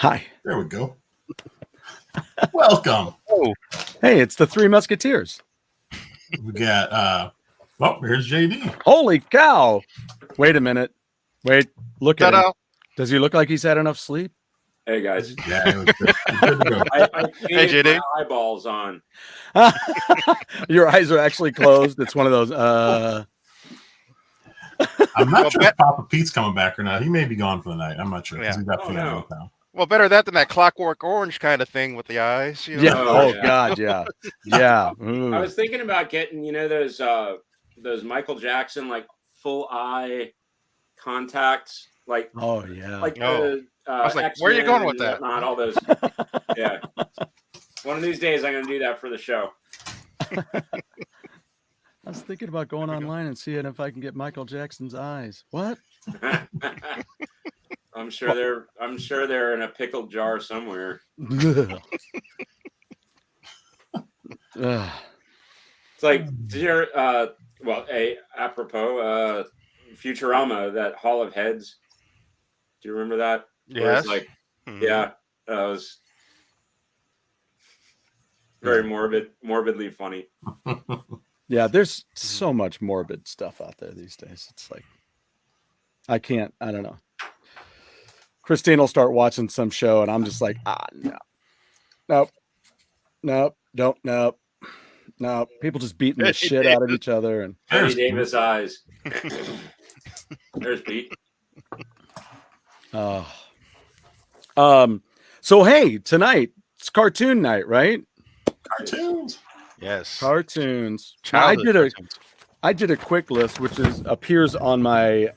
Hi. There we go. Welcome. Oh, hey, it's the Three Musketeers. We got well, here's JD. Holy cow. Wait a minute. Wait, look at him. Does he look like he's had enough sleep? Hey guys. Yeah, it was good. Good to go. I hey JD. My eyeballs on. Your eyes are actually closed. It's one of those I'm not sure if Papa Pete's coming back or not. He may be gone for the night. I'm not sure because he's got family now. Well, better that than that Clockwork Orange kind of thing with the eyes. You know? Yeah. Oh God. Yeah. Yeah. I was thinking about getting, those Michael Jackson like full eye contacts, like. Oh yeah. Like the. I was like, where are you going with that? Not all those. Yeah. One of these days, I'm going to do that for the show. I was thinking about going online and seeing if I can get Michael Jackson's eyes. What? I'm sure they're in a pickled jar somewhere. It's like, apropos Futurama, that Hall of Heads. Do you remember that? Yes. Like, yeah, that was very morbidly funny. Yeah, there's so much morbid stuff out there these days. It's like, I don't know. Christine will start watching some show and I'm just like, no. People just beating the shit out of each other. And Eddie Davis eyes. There's Pete. So hey, tonight it's cartoon night, right? Cartoons. Yes. Cartoons. I did a quick list, which appears on my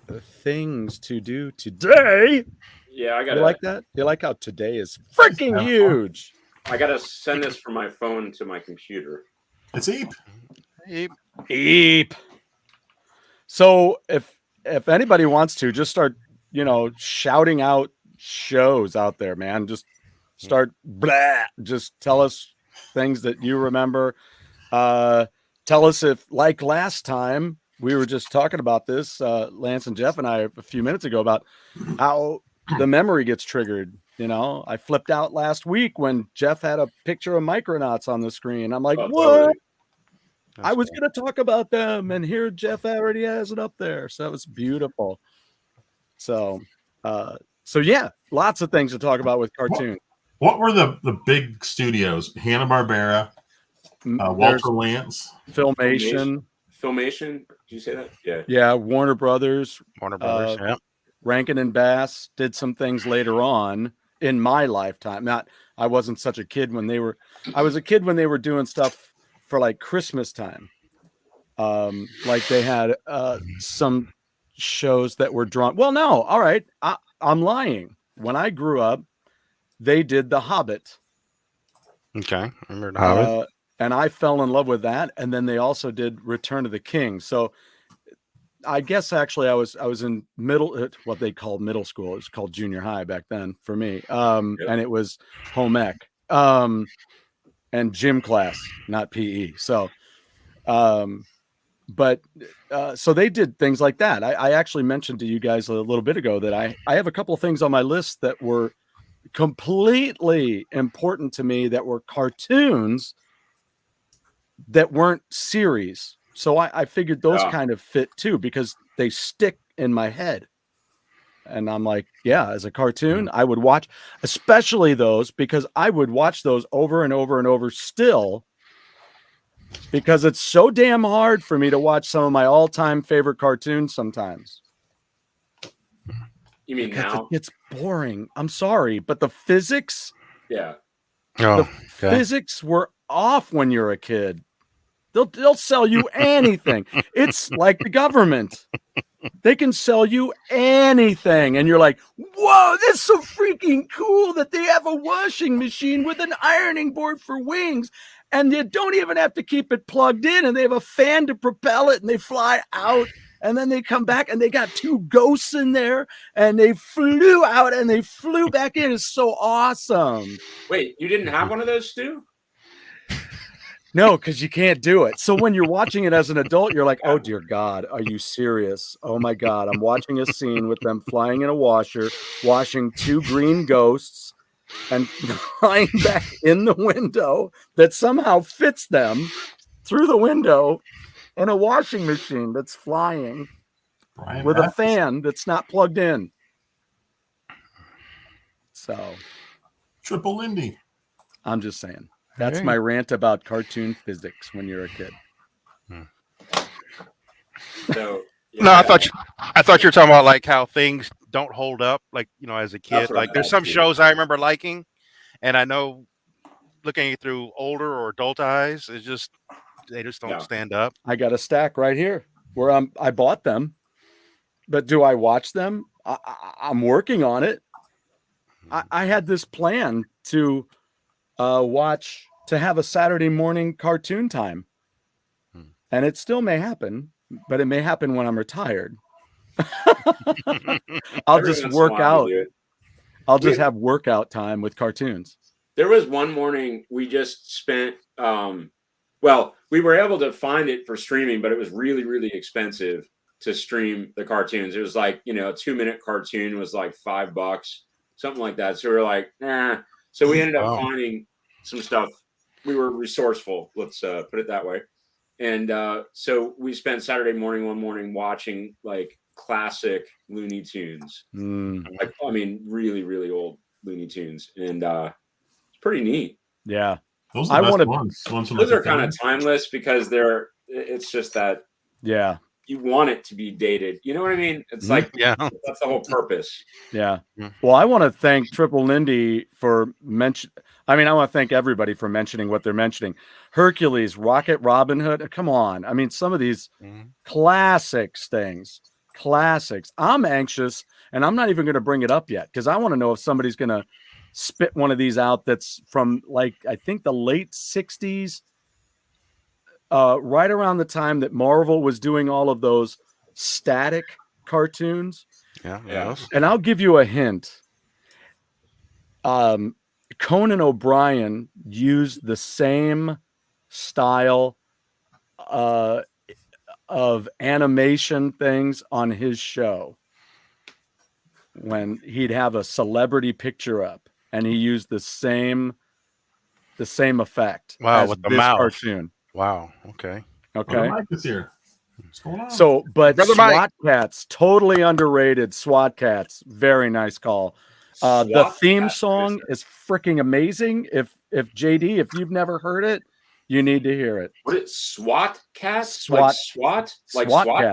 things to do today. Yeah, I got. You like that? You like how today is freaking huge? I gotta send this from my phone to my computer. It's Eep. So if anybody wants to, just start, shouting out shows out there, man. Just start just tell us things that you remember. Tell us if, like last time, we were just talking about this, Lance and Jeff and I a few minutes ago, about how the memory gets triggered. I flipped out last week when Jeff had a picture of Micronauts on the screen. I'm like, what? I was going to talk about them, and here Jeff already has it up there. So that was beautiful. So yeah, lots of things to talk about with cartoons. What were the big studios? Hanna-Barbera, Walter Lantz, Filmation. Did you say that? Yeah. Yeah, Warner Brothers. Yeah. Rankin and Bass did some things later on in my lifetime. I wasn't such a kid when they were. I was a kid when they were doing stuff for like Christmas time. Like they had some shows that were drawn. Well, no, all right, I'm lying. When I grew up, they did The Hobbit. Okay, I remember The Hobbit. And I fell in love with that. And then they also did Return of the King. So I guess actually I was in what they called middle school. It was called junior high back then for me. And it was home ec and gym class, not PE. So, so they did things like that. I actually mentioned to you guys a little bit ago that I have a couple of things on my list that were completely important to me that were cartoons that weren't series. So I figured those kind of fit too, because they stick in my head. And I'm like, yeah, as a cartoon, I would watch, especially those, because I would watch those over and over and over still, because it's so damn hard for me to watch some of my all-time favorite cartoons sometimes. You mean because now? It's boring. I'm sorry, but the physics, physics were off when you're a kid. They'll sell you anything. It's like the government. They can sell you anything. And you're like, whoa, that's so freaking cool that they have a washing machine with an ironing board for wings. And you don't even have to keep it plugged in. And they have a fan to propel it. And they fly out. And then they come back and they got two ghosts in there. And they flew out and they flew back in. It's so awesome. Wait, you didn't have one of those, Stu? No, because you can't do it. So when you're watching it as an adult, you're like, oh, dear God, are you serious? Oh, my God. I'm watching a scene with them flying in a washer, washing two green ghosts. and lying back in the window that somehow fits them through the window in a washing machine that's flying with a fan that's not plugged in. So Triple Lindy. I'm just saying. That's my rant about cartoon physics when you're a kid. So No, I thought you were talking about like how things don't hold up, like, you know, as a kid. Like there's some shows I remember liking, and I know looking at through older or adult eyes, they just don't stand up. I got a stack right here where I bought them, but do I watch them? I'm working on it. I had this plan to have a Saturday morning cartoon time, and it still may happen, but it may happen when I'm retired. I'll just work out. I'll just have workout time with cartoons. There was one morning we just spent, well, we were able to find it for streaming, but it was really, really expensive to stream the cartoons. It was like, you know, a 2-minute cartoon was like $5, something like that. So we were like, nah. So we ended up finding some stuff. We were resourceful, let's put it that way. And so we spent Saturday morning, one morning, watching like classic Looney Tunes. Like, I mean, really, really old Looney Tunes. And it's pretty neat. Yeah. Those are the best ones. Those are kind of timeless because it's just that. Yeah. You want it to be dated. You know what I mean? It's like, that's the whole purpose. Yeah. Well, I want to thank Triple Lindy for I want to thank everybody for mentioning what they're mentioning. Hercules, Rocket Robin Hood. Come on. I mean, some of these classics. I'm anxious, and I'm not even going to bring it up yet because I want to know if somebody's going to spit one of these out that's from, like, I think the late 60s. Right around the time that Marvel was doing all of those static cartoons. Yeah. And I'll give you a hint. Conan O'Brien used the same style of animation things on his show when he'd have a celebrity picture up, and he used the same effect. Wow, with the mouth cartoon. Wow. Okay. Mike is here. What's going on? So, but Brother SWAT Mike. Cats, totally underrated. SWAT Cats, very nice call. The theme song is freaking amazing. If JD, if you've never heard it, you need to hear it. What is SWAT Cats? SWAT Cats.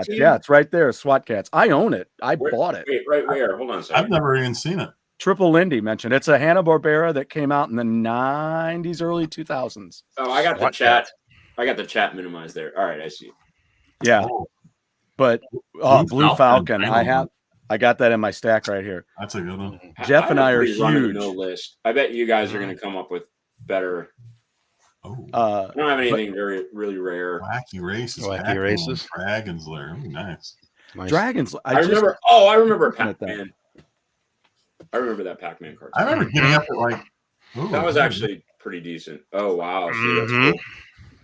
Team? Yeah, it's right there. SWAT Cats. I own it. I bought it. Wait, right where? Hold on a second. I've never even seen it. Triple Lindy mentioned it's a Hanna-Barbera that came out in the 90s, early 2000s. Oh, I got the chat. I got the chat minimized there. All right, I see. Yeah, but Blue Falcon. I got that in my stack right here. That's a good one. Jeff and I are huge. No list. I bet you guys are going to come up with better. I don't have anything really rare. Wacky races. Dragons Lair. Nice. Dragons. I remember Pac-Man. I remember that Pac-Man cartoon. I remember getting up at like. That was actually pretty decent. Oh wow, see, that's cool.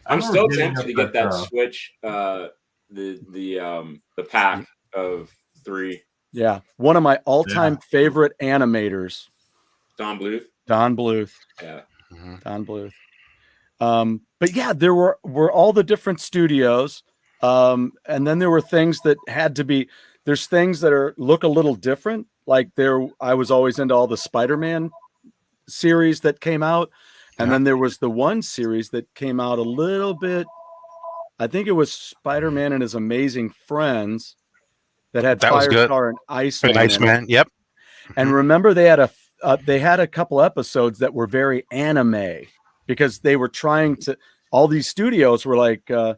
I'm still tempted to get that Switch. The pack of 3. Yeah, one of my all-time favorite animators, Don Bluth. Yeah, Don Bluth. But yeah, there were all the different studios, and then there were things that had to be. There's things that look a little different. Like I was always into all the Spider-Man series that came out, and then there was the one series that came out a little bit. I think it was Spider-Man and His Amazing Friends that had Firestar and Iceman. Iceman, yep. And remember, they had a couple episodes that were very anime because they were trying to. All these studios were like, they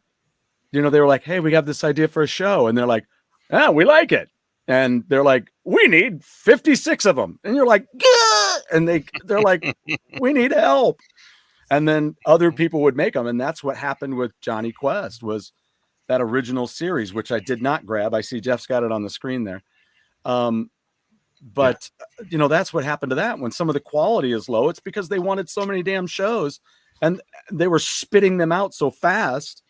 were like, "Hey, we have this idea for a show," and they're like, "Ah, we like it," and they're like, "We need 56 of them," and you're like, "Gah!" And they're like, "We need help." And then other people would make them. And that's what happened with Johnny Quest, was that original series, which I did not grab. I see Jeff's got it on the screen there. But that's what happened to that. When some of the quality is low, it's because they wanted so many damn shows and they were spitting them out so fast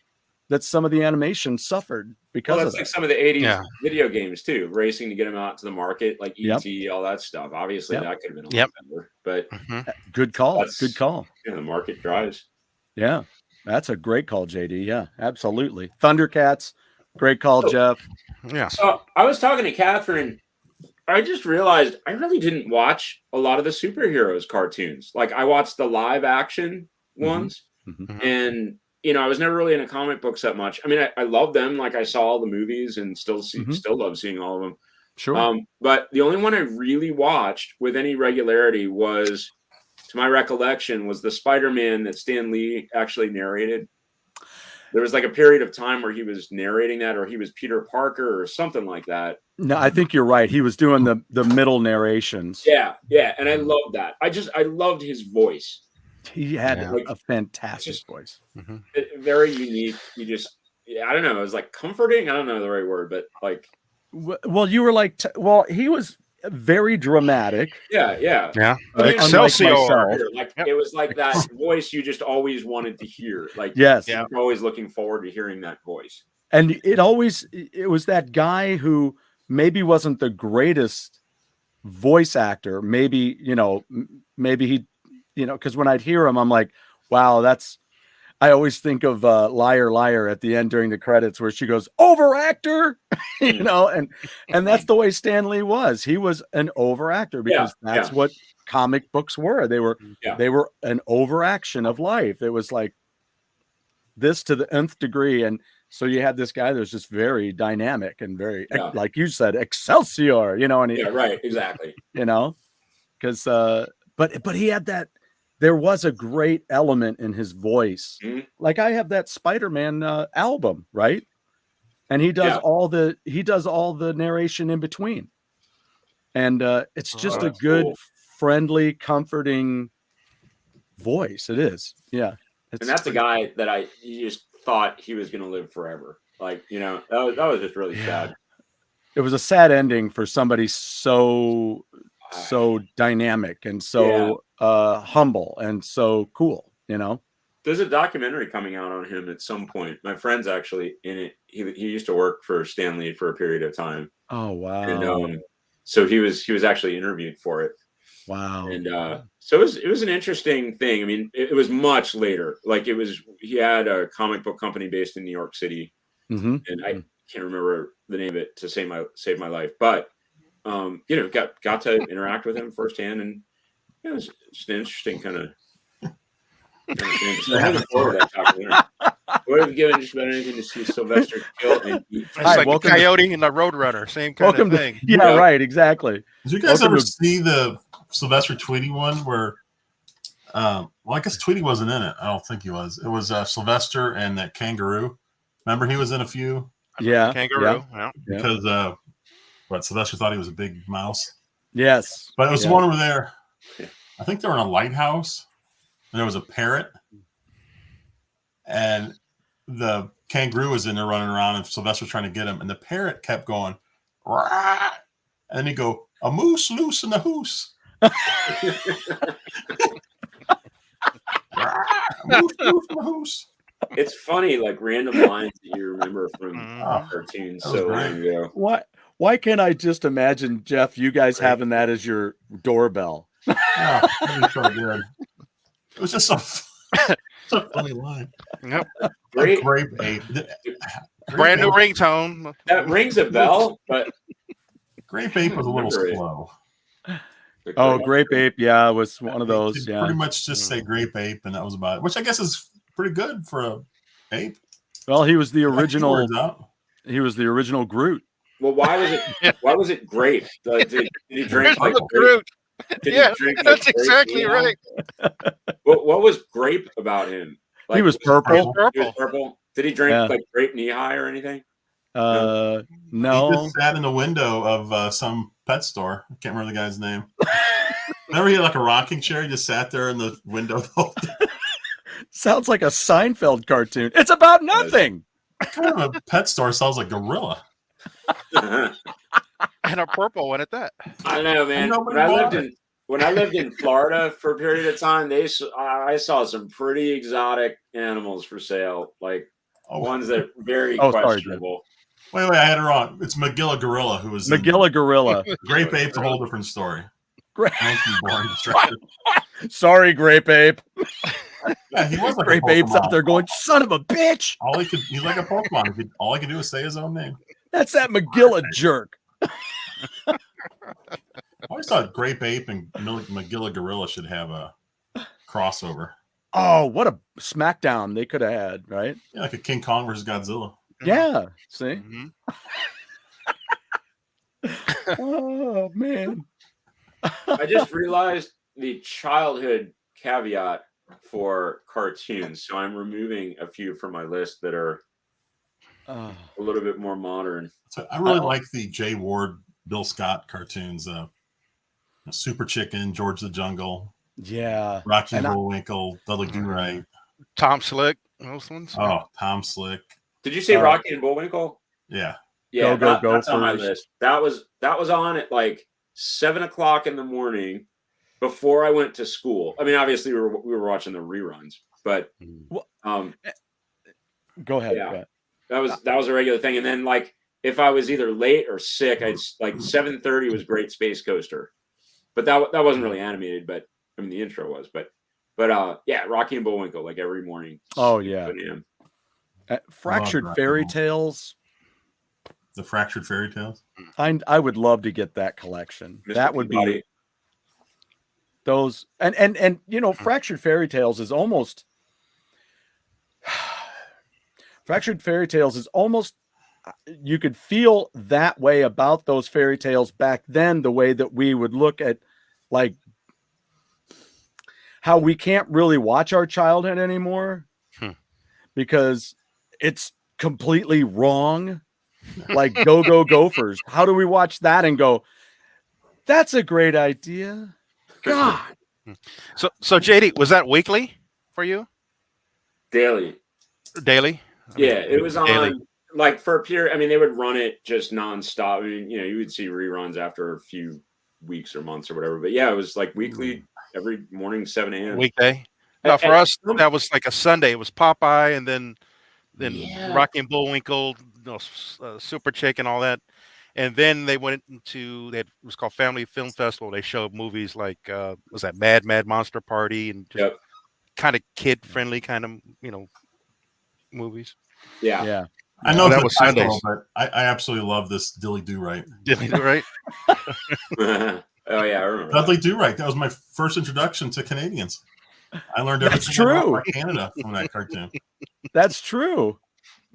that some of the animation suffered. because that's of that. like some of the 80s video games too, racing to get them out to the market, like E.T., all that stuff. Obviously, that could have been a lot better, but good call. Good call. Yeah, the market drives. Yeah, that's a great call, JD. Yeah, absolutely. Thundercats, great call, Jeff. Yeah. So I was talking to Catherine. I just realized I really didn't watch a lot of the superheroes cartoons. Like I watched the live action ones, and I was never really into comic books that much. I mean, I love them. Like I saw all the movies and still love seeing all of them. Sure. But the only one I really watched with any regularity was, to my recollection, was the Spider-Man that Stan Lee actually narrated. There was like a period of time where he was narrating that, or he was Peter Parker or something like that. No, I think you're right. He was doing the middle narrations. Yeah. And I loved that. I loved his voice. He had a fantastic voice. Very unique. I don't know. It was like comforting. I don't know the right word, but like. Well, you were like, he was very dramatic. Yeah. Excelsior. Like it was like that voice you just always wanted to hear. Like you're always looking forward to hearing that voice. And it was that guy who maybe wasn't the greatest voice actor. Maybe he, because when I'd hear him, I'm like, wow, I always think of Liar Liar at the end during the credits where she goes, over actor, and that's the way Stan Lee was. He was an over actor because that's what comic books were. They were an overaction of life. It was like this to the nth degree. And so you had this guy that was just very dynamic and very, like you said, Excelsior, and right. Exactly. Because, but he had that. There was a great element in his voice. Like I have that Spider-Man album, right? And he does all the narration in between. And it's just a good, friendly, comforting voice. It is. Yeah. And that's a guy that you just thought he was going to live forever. Like, that was just really sad. It was a sad ending for somebody so dynamic and so humble and so cool, There's a documentary coming out on him at some point. My friend's actually in it. He used to work for Stan Lee for a period of time. Oh wow. And so he was actually interviewed for it. Wow. And so it was an interesting thing. I mean, it was much later. Like he had a comic book company based in New York City. And I can't remember the name of it to save my life, but got to interact with him firsthand, and it was just an interesting kind of thing. So I'm looking forward to that documentary. I would have given just about anything to see Sylvester kill and eat. It's like the Coyote and the Roadrunner, same kind of thing. Right, exactly. Did you guys ever see the Sylvester Tweety one where? Well, I guess Tweety wasn't in it. I don't think he was. It was Sylvester and that kangaroo. Remember, he was in a few. Yeah, kangaroo. Yeah. Because Sylvester thought he was a big mouse. Yes, but it was the one over there. I think they were in a lighthouse, and there was a parrot, and the kangaroo was in there running around, and Sylvester was trying to get him, and the parrot kept going, rah! And then he'd go, a moose loose in the hoose. Moose loose in the hoose. It's funny, like random lines that you remember from cartoons so long ago. Why can't I just imagine, Jeff, you guys having that as your doorbell? Yeah, that'd be so good. It was just so funny line. Yep. Grape ape. Brand new ringtone. That rings a bell, but Grape Ape was a little slow. Oh, Grape Ape, yeah, was one of those. Yeah, pretty much just say Grape Ape, and that was about it. Which I guess is pretty good for a ape. Well, he was the original. He was the original Groot. Well, why was it grape? Did he drink like Groot? Yeah, that's exactly right. What was grape about him? Like, he was purple. He was purple. Did he drink like grape knee-high or anything? No. He just sat in the window of some pet store. I can't remember the guy's name. Remember he had like a rocking chair? He just sat there in the window the whole time. Sounds like a Seinfeld cartoon. It's about nothing. Kind of a pet store sounds like gorilla. And a purple one at that. I know, man. When I lived in Florida for a period of time, I saw some pretty exotic animals for sale, like ones that are very questionable. Wait, I had it wrong. It's Magilla Gorilla who was Magilla Gorilla. Grape Ape's a whole different story. Great. Thank you, Born Distracted. Sorry, Grape Ape. Yeah, he was like Grape a Ape's out Pokemon. there going, son of a bitch. He's like a Pokemon. All he could do is say his own name. That's that Magilla jerk. I always thought Grape Ape and Magilla Gorilla should have a crossover. Oh, what a smackdown they could have had, right? Yeah, like a King Kong versus Godzilla. Yeah. See? Mhm. Oh, man. I just realized the childhood caveat for cartoons, so I'm removing a few from my list that are Oh. a little bit more modern. So I really like the Jay Ward, Bill Scott cartoons. Super Chicken, George the Jungle, Yeah. Rocky And and Bullwinkle, Dudley Do-Right. Tom Slick, those ones. Oh, Tom Slick. Did you say Oh. Rocky and Bullwinkle? Yeah. Yeah, Go, that's on my Gophers. list. That was on at like 7:00 in the morning before I went to school. I mean, obviously we were watching the reruns, but Go ahead. Yeah. Go ahead. that was a regular thing. And then like if I was either late or sick, I'd like 7:30 was Great Space Coaster, but that wasn't really animated. But I mean, the intro was. But yeah, Rocky and Bullwinkle like every morning. Oh, yeah. 7 a.m. Fractured Rocky Fairy and Bull. Tales. The Fractured Fairy Tales. I would love to get that collection. Mr. That would be Peabody. those and you know, Fractured Fairy Tales is almost Fractured Fairy Tales is almost you could feel that way about those fairy tales back then, the way that we would look at like how we can't really watch our childhood anymore because it's completely wrong. Like Go Gophers. How do we watch that and go, that's a great idea? God. So JD, was that weekly for you? Daily. Daily? Yeah, it was on daily. like for a period. I mean, they would run it just nonstop. I mean, you know, you would see reruns after a few weeks or months or whatever. But yeah, it was like weekly, every morning, 7 a.m. Weekday. No, for us that was like a Sunday. It was Popeye and then Yeah. Rocky and Bullwinkle, Super Chick and all that. And then they went into it was called Family Film Festival. They showed movies like was that Mad Monster Party and just kind of kid friendly kind of movies. Yeah. Yeah. I know that that was was Sundays. but I absolutely love this Dilly Do-Right. Did they do it right? Oh yeah, I remember. Dudley Do-Right. That was my first introduction to Canadians. I learned That's everything about true. Canada from that cartoon. That's true.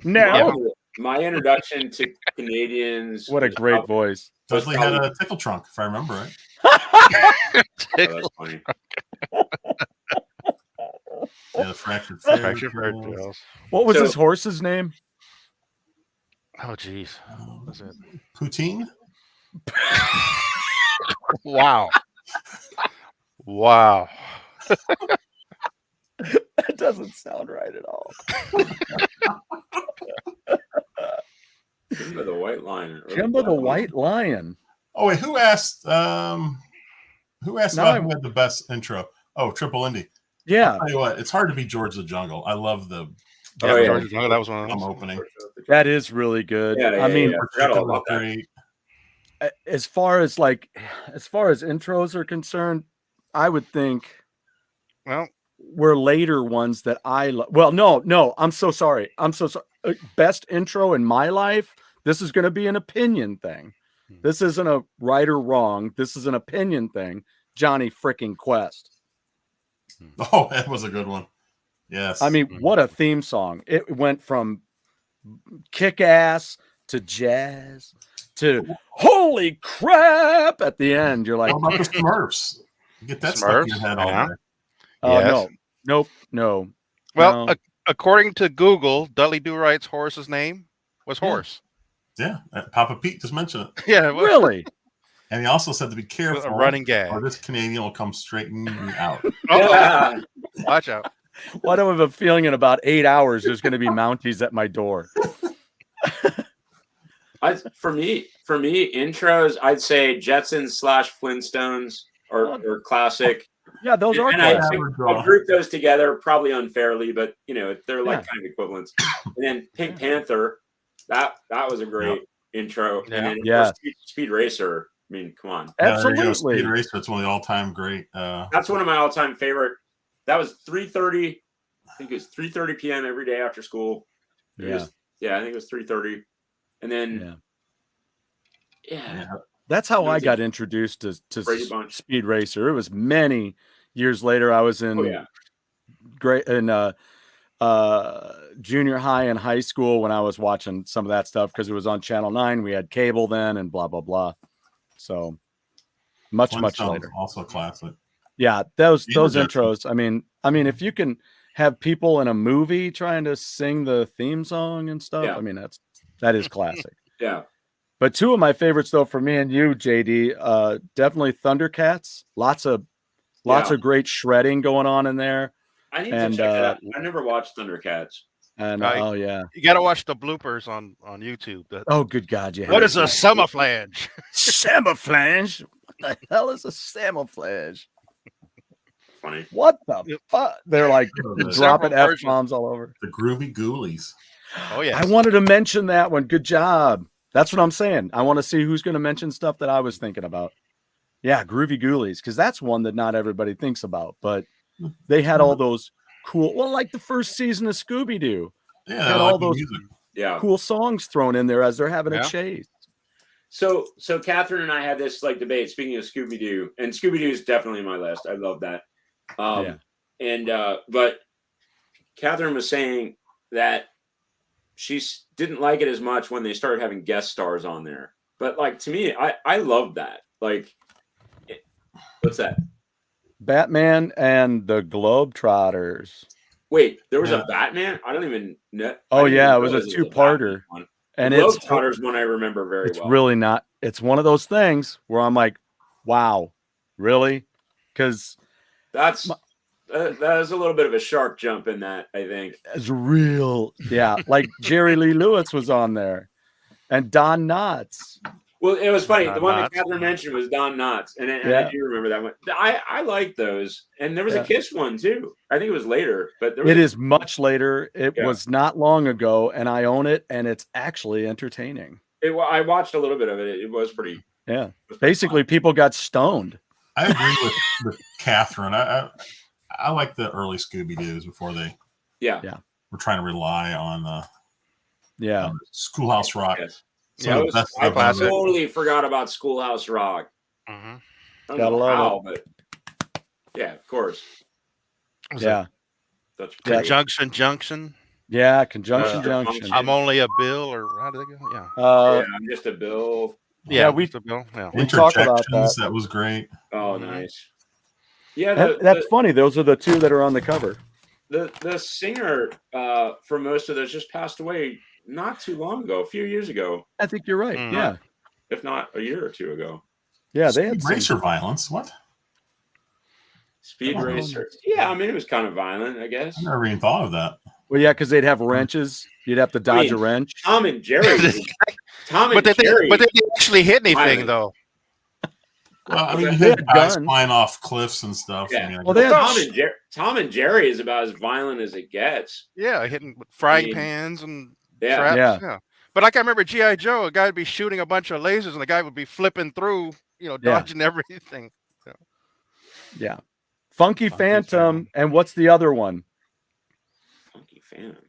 Now, My introduction to Canadians. what a was great probably- voice. was Dudley had probably- a tickle trunk, if I remember right. Oh, that's funny. Yeah, the Fractured Fairy Fractured Fairy Tales. Tales. What was So- his horse's name? Oh geez. What was it? Poutine? Wow. Wow. That doesn't sound right at all. Jimbo the White Lion. Jimbo the White Lion. Oh wait, who asked Now about who had the best intro? Oh, Triple Indy. Yeah, I'll tell you what, it's hard to beat George the Jungle. I love the Oh, yeah. George Jungle, that was one of drum those. opening. that is really good. Yeah, I mean, I forgot all about that. Great. as far as intros are concerned, I would think Well, were later ones that no, I'm so sorry. Best intro in my life. This is going to be an opinion thing. This isn't a right or wrong. This is an opinion thing. Johnny freaking Quest. Oh, that was a good one. Yes. I mean, what a theme song. It went from kick ass to jazz to holy crap at the end. You're like, how about the Smurfs? Get that stuck in your Smurfs, head all yeah. day. oh, Yes. no. well, No. According to Google, Dudley Do-Right's horse's name was Yeah. Horse. Yeah, Papa Pete just mentioned it. Yeah, it was Really? And he also said to be careful. a running gag. Or this Canadian will come straighten you out. Yeah. Watch out. Why do I have a feeling in about 8 hours there's going to be Mounties at my door? For me, intros, I'd say Jetsons / Flintstones or classic. Yeah, those are And I classic. think I'll group those together probably unfairly, but they're like Yeah. kind of equivalents. And then Pink Panther, That was a great intro. Yeah. And then Yeah. Speed Racer. I mean, come on. Absolutely. Speed Racer. It's one of the all-time great. That's one of my all-time favorite. That was 3:30. I think it was 3:30 p.m. every day after school. I think it was 3:30. And then, That's how I got introduced to Speed Racer. It was many years later. I was in junior high and high school when I was watching some of that stuff because it was on Channel 9. We had cable then and blah, blah, blah. So much later. Also classic. Yeah, those intros. I mean, if you can have people in a movie trying to sing the theme song and stuff, I mean, that is classic. Yeah. But two of my favorites, though, for me and you, JD, definitely Thundercats. Lots of great shredding going on in there. I need to check that out. I never watched Thundercats. And you got to watch the bloopers on YouTube. Good God! Yeah. What is a camouflage? Camouflage? What the hell is a camouflage? Funny. What the fuck? They're like dropping F-bombs all over. The Groovy Ghoulies. Oh yeah. I wanted to mention that one. Good job. That's what I'm saying. I want to see who's going to mention stuff that I was thinking about. Yeah, Groovy Ghoulies, because that's one that not everybody thinks about, but they had all those cool, like the first season of Scooby-Doo. Yeah, had all those cool songs thrown in there as they're having a chase. So Catherine and I had this debate. Speaking of Scooby-Doo, and Scooby-Doo is definitely my list. I love that. But Catherine was saying that she didn't like it as much when they started having guest stars on there. But to me, I love that. What's that? Batman and the Globetrotters. Wait, there was a Batman? I don't even know. Oh yeah, it was a two-parter. And the Globetrotters one I remember very well. It's really not. It's one of those things where I'm like, wow, really? Because that is a little bit of a sharp jump in that, I think. It's real. Yeah, like Jerry Lee Lewis was on there. And Don Knotts. Well, it was funny. The one that Catherine mentioned was Don Knotts. And I do remember that one. I like those. And there was a Kiss one, too. I think it was later. But it is much later. It was not long ago, and I own it, and it's actually entertaining. I watched a little bit of it. It was pretty. Yeah. Basically, people got stoned. I agree with Catherine. I like the early Scooby-Doos before they were trying to rely on Schoolhouse Rock. Yes. I totally forgot about Schoolhouse Rock. Mm-hmm. Gotta love it. But yeah, of course. Yeah. That's Conjunction Junction. Yeah, Conjunction Junction. I'm only a Bill, or how did they go? Yeah. I'm just a Bill. Yeah, we Bill. Yeah. We talked about that was great. Oh, nice. Yeah, that's funny. Those are the two that are on the cover. The singer for most of those just passed away not too long ago, a few years ago. I think you're right. Mm-hmm. Yeah, if not a year or two ago. Yeah, they had racer violence. What? Speed Racer. Yeah, I mean it was kind of violent, I guess. I never even thought of that. Well, yeah, because they'd have wrenches. You'd have to dodge a wrench. Tom and Jerry. But they didn't actually hit anything, though. Well, I mean, they had guys flying off cliffs and stuff. Yeah. I mean, Tom and Jerry is about as violent as it gets. Yeah, hitting with frying pans and traps. Yeah. But I remember G.I. Joe, a guy would be shooting a bunch of lasers and the guy would be flipping through, dodging everything. So. Yeah. Funky Phantom. And what's the other one? Funky Phantom.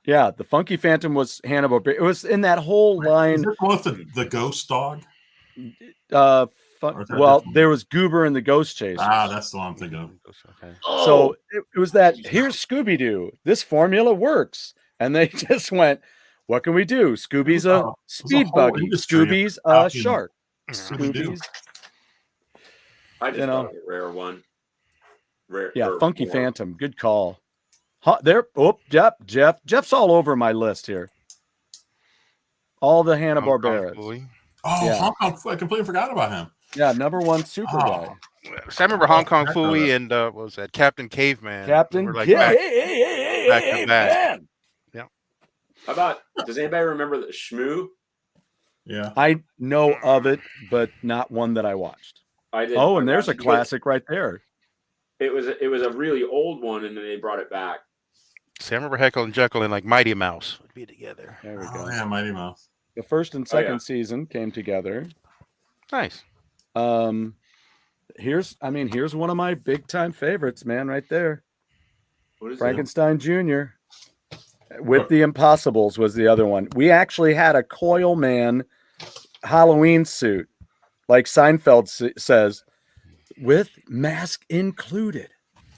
Yeah, the Funky Phantom was Hannibal. It was in that whole line. Is it with the ghost dog? Well, there was Goober and the Ghost Chasers. That's the one I'm thinking of. Okay. So it was that, here's Scooby-Doo. This formula works. And they just went, what can we do? Scooby's a speed buggy. Scooby's a shark. Scooby's. I just thought of a rare one. Funky Phantom. Good call. Jeff's all over my list here. All the Hanna-Barberas. Hong Kong Phooey. I completely forgot about him. Yeah, number one super guy. So I remember Hong Kong Phooey and what was that? Captain Caveman. Back to back. Yeah. How about? Does anybody remember the Shmoo? Yeah, I know of it, but not one that I watched. I did. Oh, and there's a classic right there. It was a really old one, and then they brought it back. See, I remember Heckle and Jekyll and like Mighty Mouse would be together. There we Oh, go. yeah, Mighty Mouse. The first and second season came together. Nice. Here's one of my big time favorites, man, right there. What is Frankenstein Jr. with the Impossibles was the other one. We actually had a Coil Man Halloween suit, like Seinfeld says, with mask included.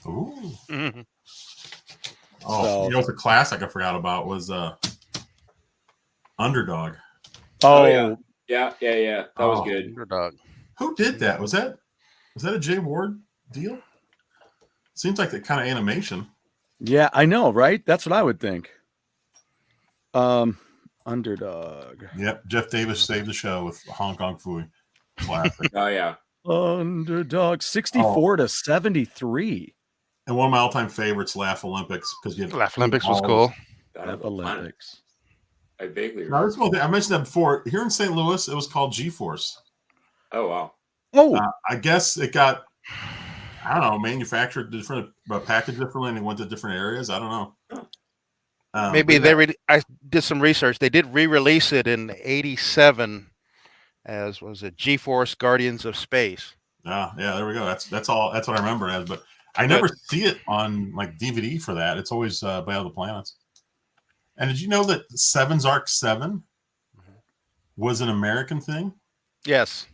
Ooh. Mhm. Oh, So- you know what the classic I forgot about was Underdog. Oh, Oh, Yeah. That was good. Underdog. Who did that? Was that a Jay Ward deal? Seems like that kind of animation. yeah, I know, right? That's what I would think. Underdog. Yep, Jeff Davis saved the show with Hong Kong Phooey. Classic. Oh yeah. Underdog 64 to 73. And one of my all-time favorites, Laff-o-lympics, because you had Laff-o-lympics was cool. God of the planet. Olympics. I vaguely Now, remember. this one thing, I mentioned that before. Here in St. Louis, it was called G-Force. Oh wow. Oh, I guess it got, I don't know, manufactured different, packaged differently, and it went to different areas. I don't know. Maybe but they I did some research. They did re-release it in '87 as was it G-Force Guardians of Space. yeah, there we go. That's all. That's what I remember it as. But I never see it on like DVD for that. It's always Battle of the Planets. And did you know that Seven's Arc 7 was an American thing? Yes.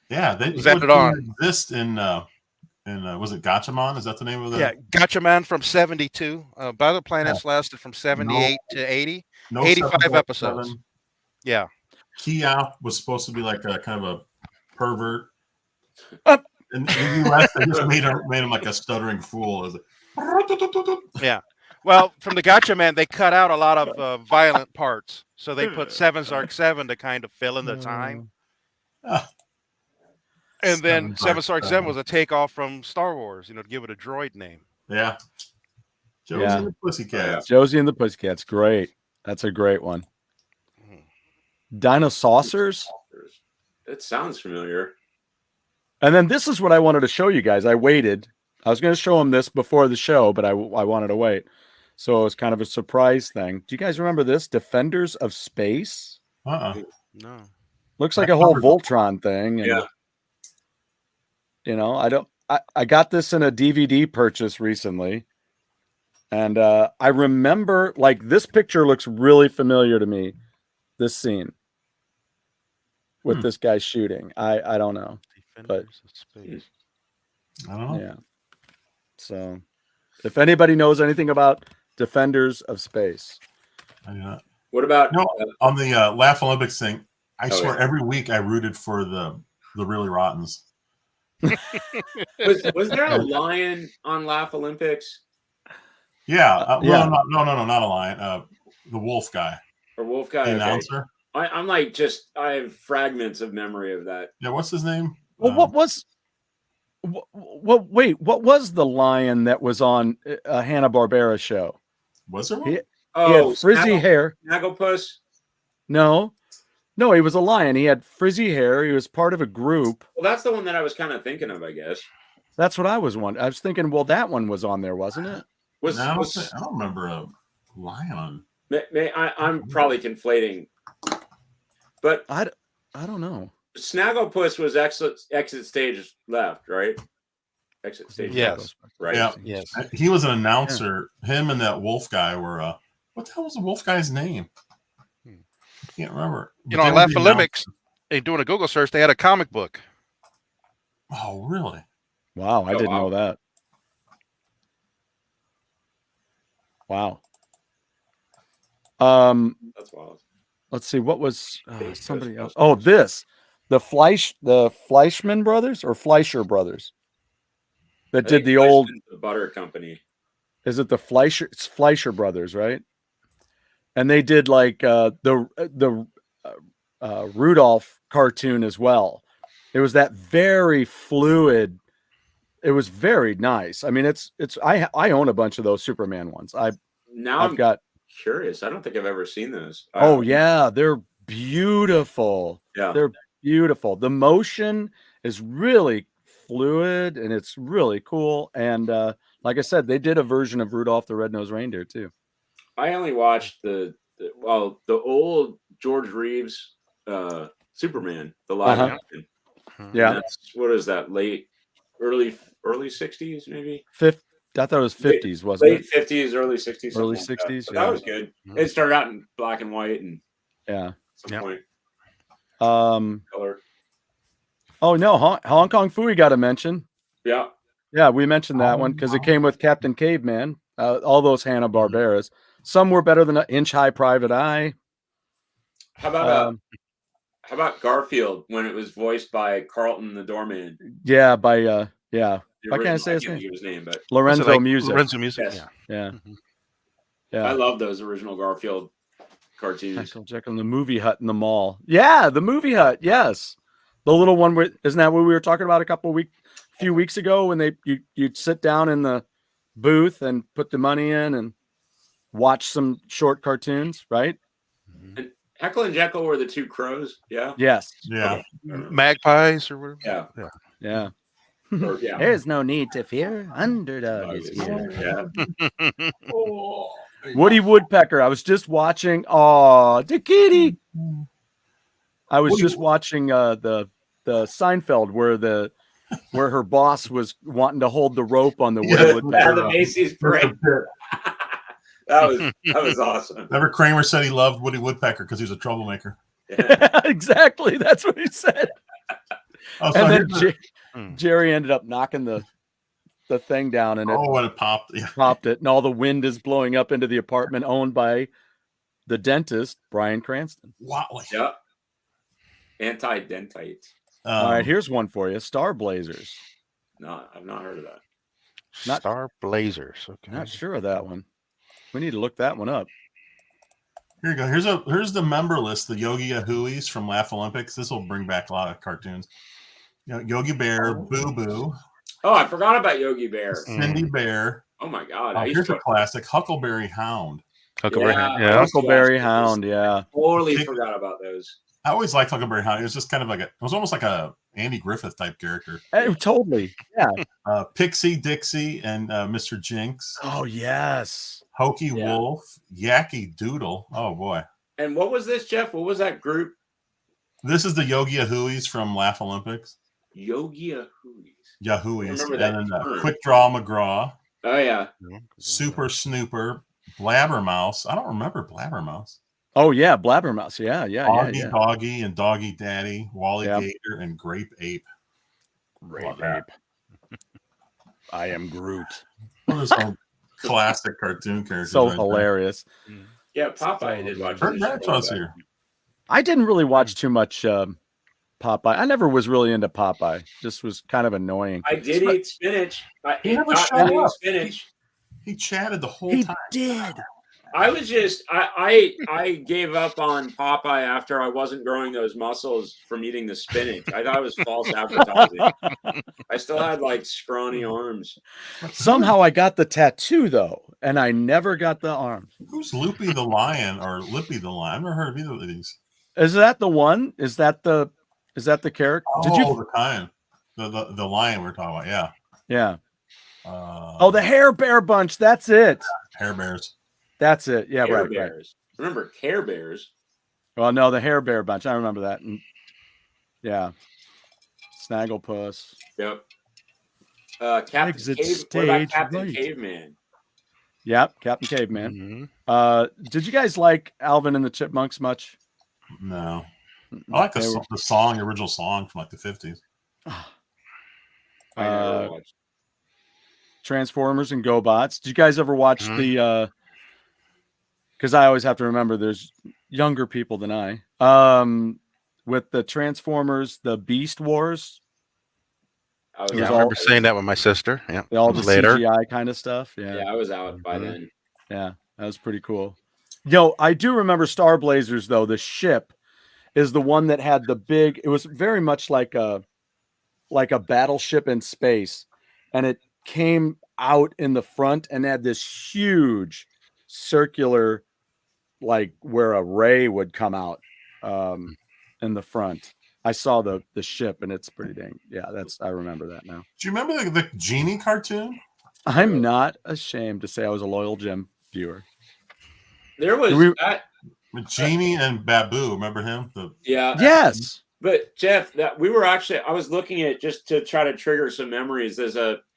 Yeah, they Was added on. exist in was it Gatchaman? Is that the name of the? Yeah, Gotcha Man from '72. Battle of the Planets lasted from '78 to '80. No 85 Seven's Arc episodes. 7. Yeah. Kia was supposed to be like a kind of a pervert. Up. In the US, they just made him like a stuttering fool. It was like, Yeah. Well, from the Gotcha Man, they cut out a lot of violent parts, so they put Seven's Arc 7 to kind of fill in the time. And then Seven's Arc 7 was a takeoff from Star Wars, to give it a droid name. Yeah. Josie Yeah. and the Pussycats. Josie and the Pussycats. Great. That's a great one. Dinosaurs. That sounds familiar. And then this is what I wanted to show you guys. I waited. I was going to show them this before the show, but I wanted to wait. So it was kind of a surprise thing. Do you guys remember this? Defenders of Space? No. Looks like a whole Voltron thing. And, Yeah. I got this in a DVD purchase recently. And I remember, like, this picture looks really familiar to me. This scene with this guy shooting. I don't know. Defenders of Space. I don't know. Yeah. So if anybody knows anything about Defenders of Space. I do not. What about No, on the Laff-o-lympics thing, I Oh, swear yeah. every week I rooted for the really rottens. was there a lion on Laff-o-lympics Yeah. Yeah. No, not a lion. The wolf guy. or wolf guy? The Okay. announcer. I'm like I have fragments of memory of that. Yeah, what's his name? Well, what was the lion that was on a Hanna-Barbera show? Was there one? He had Oh, frizzy hair. Snagglepuss. No, he was a lion. He had frizzy hair. He was part of a group. Well, that's the one that I was kind of thinking of, I guess. That's what I was wondering. I was thinking, well, that one was on there, wasn't it? Was, No, I was don't remember a lion on. I'm probably conflating, but I don't know. Snagglepuss was exit stage left, right? Exit stage Yes. left, right? Yeah. Yes. He was an announcer. Him and that wolf guy were. What the hell was the wolf guy's name? I can't remember. But On they were the Laff-o-lympics, they doing a Google search, they had a comic book. announcer. Oh, really? Wow, I Oh, didn't wow. know that. Wow. That's wild. Let's see. What was somebody else? Oh, the Fleischman brothers or Fleischer brothers that I did think the old. the butter company. Is it the Fleischer? It's Fleischer brothers, right? And they did like the Rudolph cartoon as well. It was that very fluid. It was very nice. I mean, I own a bunch of those Superman ones. Now I've I'm got. curious. I don't think I've ever seen those. Oh yeah, they're beautiful. Yeah. They're beautiful. The motion is really fluid and it's really cool. And like I said, they did a version of Rudolph the Red-Nosed Reindeer too. I only watched the old George Reeves Superman, the live action. Yeah. And that's, what is that, early 60s maybe? I thought it was 50s, wasn't late it? 50s, early 60s, Early something like 60s, that. But yeah. that was good. It started out in black and white and yeah. some point color. Oh no, Hong Kong Phooey got a mention. Yeah. Yeah, we mentioned that one because it came with Captain Caveman. All those Hanna-Barberas. Some were better than an Inch High Private Eye. How about Garfield when it was voiced by Carlton the Doorman? Yeah, by Why can't I say I his can't name? think of his name, but Lorenzo Music. Lorenzo Music. Yes. Yeah. Mhm. Yeah. I love those original Garfield cartoons. Check on the movie hut in the mall. Yeah, the movie hut. Yes, the little one. Isn't that what we were talking about a few weeks ago when you'd sit down in the booth and put the money in and watch some short cartoons, right? And Heckle and Jekyll were the two crows. Yeah. Yes. Yeah. Okay. Magpies or whatever. Yeah. Yeah. Or, yeah. There's no need to fear. Underdog is here. Yeah. Woody Woodpecker. I was just watching. Oh, the kitty. I was just watching the Seinfeld where her boss was wanting to hold the rope on the Woody Woodpecker. The Macy's parade. that was awesome. Remember Kramer said he loved Woody Woodpecker because he was a troublemaker. Yeah. Exactly. That's what he said. Oh, so And then Jerry ended up knocking the thing down and when it popped. Yeah. popped it, and all the wind is blowing up into the apartment owned by the dentist, Bryan Cranston. Wow. Yeah. Anti-dentite. All right, here's one for you. Star Blazers. No, I've not heard of that. Star Blazers. Okay. Not sure of that one. We need to look that one up. Here you go. Here's the member list. The Yogi Yahooies from Laff-o-Lympics. This will bring back a lot of cartoons. Yogi Bear, Boo Boo. Oh, I forgot about Yogi Bear. Cindy Bear. Oh my God. Here's a classic. Huckleberry Hound. Huckleberry Yeah. Hound. Yeah. Huckleberry Hound, yeah. Totally forgot about those. I always liked Huckleberry Hound. It was just kind of it was almost like a Andy Griffith type character. Totally. Yeah. Pixie, Dixie, and Mr. Jinx. Oh, yes. Hokey Wolf, Yacky Doodle. Oh boy. And what was this, Jeff? What was that group? This is the Yogi Yahooies from Laff-o-Lympics. Yogi Yahooies. Yahooies. Remember And that then term. Quick Draw McGraw, Oh yeah. Super Snooper, Blabbermouse. I don't remember Blabbermouse. Oh, yeah. Blabbermouse. Yeah. Augie Doggy and Doggy Daddy, Wally Yep. Gator, and Grape Ape. Great ape. I am Groot. One of those classic cartoon characters. So right there. hilarious. Yeah, Popeye did watch Burt this. Bernard's here. I didn't really watch too much Popeye. I never was really into Popeye. Just was kind of annoying. I did eat spinach. He never I shut did eat up. spinach. He chatted the whole He time. did. I was just I gave up on Popeye after I wasn't growing those muscles from eating the spinach. I thought it was false advertising. I still had like scrawny arms. Somehow I got the tattoo though, and I never got the arms. Who's Loopy the Lion or Lippy the Lion? I've never heard of either of these. Is that the one? Is that the character? Did you? The kind. The lion we're talking about, yeah. Yeah. The Hair Bear bunch. That's it. Hair Bears. That's it. Yeah, Care right. Bears. Remember Care Bears? Well, no, the Hair Bear bunch. I remember that. Yeah. Snagglepuss. Yep. Captain Exit Cave. What about stage Captain right. Caveman? Yep, Captain Caveman. Mhm. Did you guys like Alvin and the Chipmunks much? No. I like the original song from like the 50s. I never watched. Transformers and GoBots. Did you guys ever watch the because I always have to remember there's younger people than I. With the Transformers, the Beast Wars. I was Yeah, I out. remember saying that with my sister. Yeah. All the Later. CGI kind of stuff. Yeah, I was out by then. Yeah, that was pretty cool. Yo, I do remember Star Blazers though. The ship is the one that had the big. It was very much like a battleship in space, and it came out in the front and had this huge circular, like where a ray would come out in the front. I saw the ship, and it's pretty dang. Yeah, I remember that now. Do you remember the Genie cartoon? I'm not ashamed to say I was a loyal Jim viewer. There was we- that. With Genie and Babu, remember him? Yeah. Yes. But Jeff, that we were actually, I was looking at just to try to trigger some memories. There's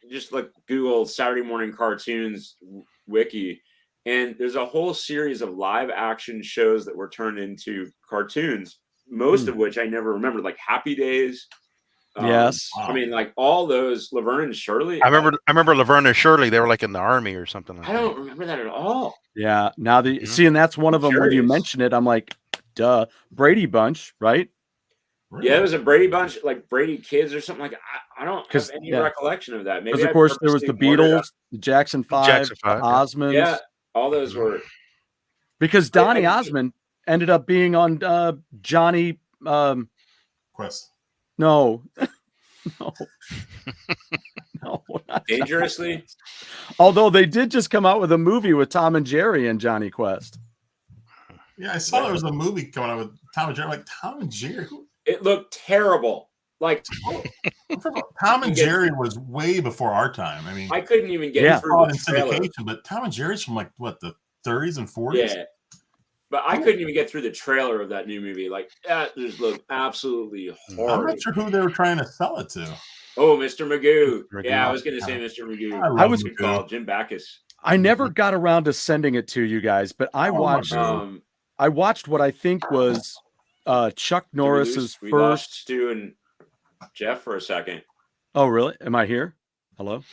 just like Google Saturday morning cartoons wiki, and there's a whole series of live action shows that were turned into cartoons, most of which I never remembered, like Happy Days. Yes. I mean, like all those Laverne and Shirley. I remember Laverne and Shirley. They were like in the army or something like I that. don't remember that at all. Yeah. Now see, and that's one of them. When you Curious. mention it, I'm like, duh. Brady Bunch, right? Yeah, it was a Brady Bunch, like Brady Kids or something like. I don't have 'Cause, any yeah. recollection of that. Maybe Because of I course there was the purposely ignored it. Beatles, the Jackson 5, Jackson 5, yeah. Osmonds. Yeah, all those were. Because Donny I- Osmond ended up being on Johnny. Quest. No, no, no. not Dangerously. Although they did just come out with a movie with Tom and Jerry and Johnny Quest. Yeah, I saw there was a movie coming out with Tom and Jerry. Like Tom and Jerry. It looked terrible. Like Tom and Jerry was way before our time. I mean, I couldn't even get Yeah. through in the trailer. syndication, but Tom and Jerry's from like what, the 30s and 40s. Yeah, but I couldn't even get through the trailer of that new movie. Like that just looked absolutely I'm horrible. not sure who they were trying to sell it to. Oh, Mr. Magoo. Magoo. Yeah, I was going to say Mr. Magoo. I love I was- Good Magoo. call, Jim Backus. I never got around to sending it to you guys, but I Oh, my watched. God. I watched what I think was Chuck Did we Norris's lose- we lost first. Stu and Jeff for a second. Oh, really? Am I here? Hello?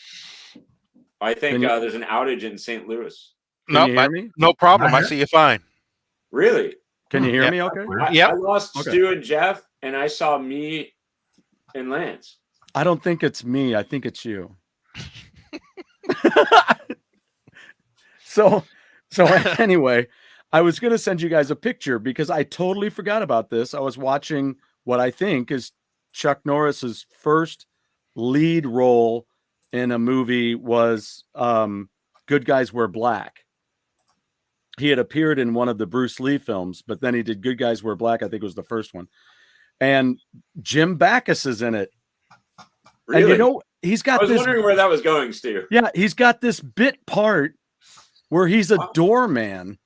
I think Can you- there's an outage in St. Louis. Can No, you hear me? no problem. I Right. see you fine. Really? Can you hear Yeah. me? Okay. Yep. I lost Okay. Stu and Jeff, and I saw me and Lance. I don't think it's me. I think it's you. so anyway, I was going to send you guys a picture because I totally forgot about this. I was watching what I think is Chuck Norris's first lead role in a movie was Good Guys Wear Black. He had appeared in one of the Bruce Lee films, but then he did Good Guys Wear Black. I think it was the first one. And Jim Backus is in it. Really? And you know, he's I got was this. wondering where that was going, Stu. Yeah, he's got this bit part where he's a Wow. doorman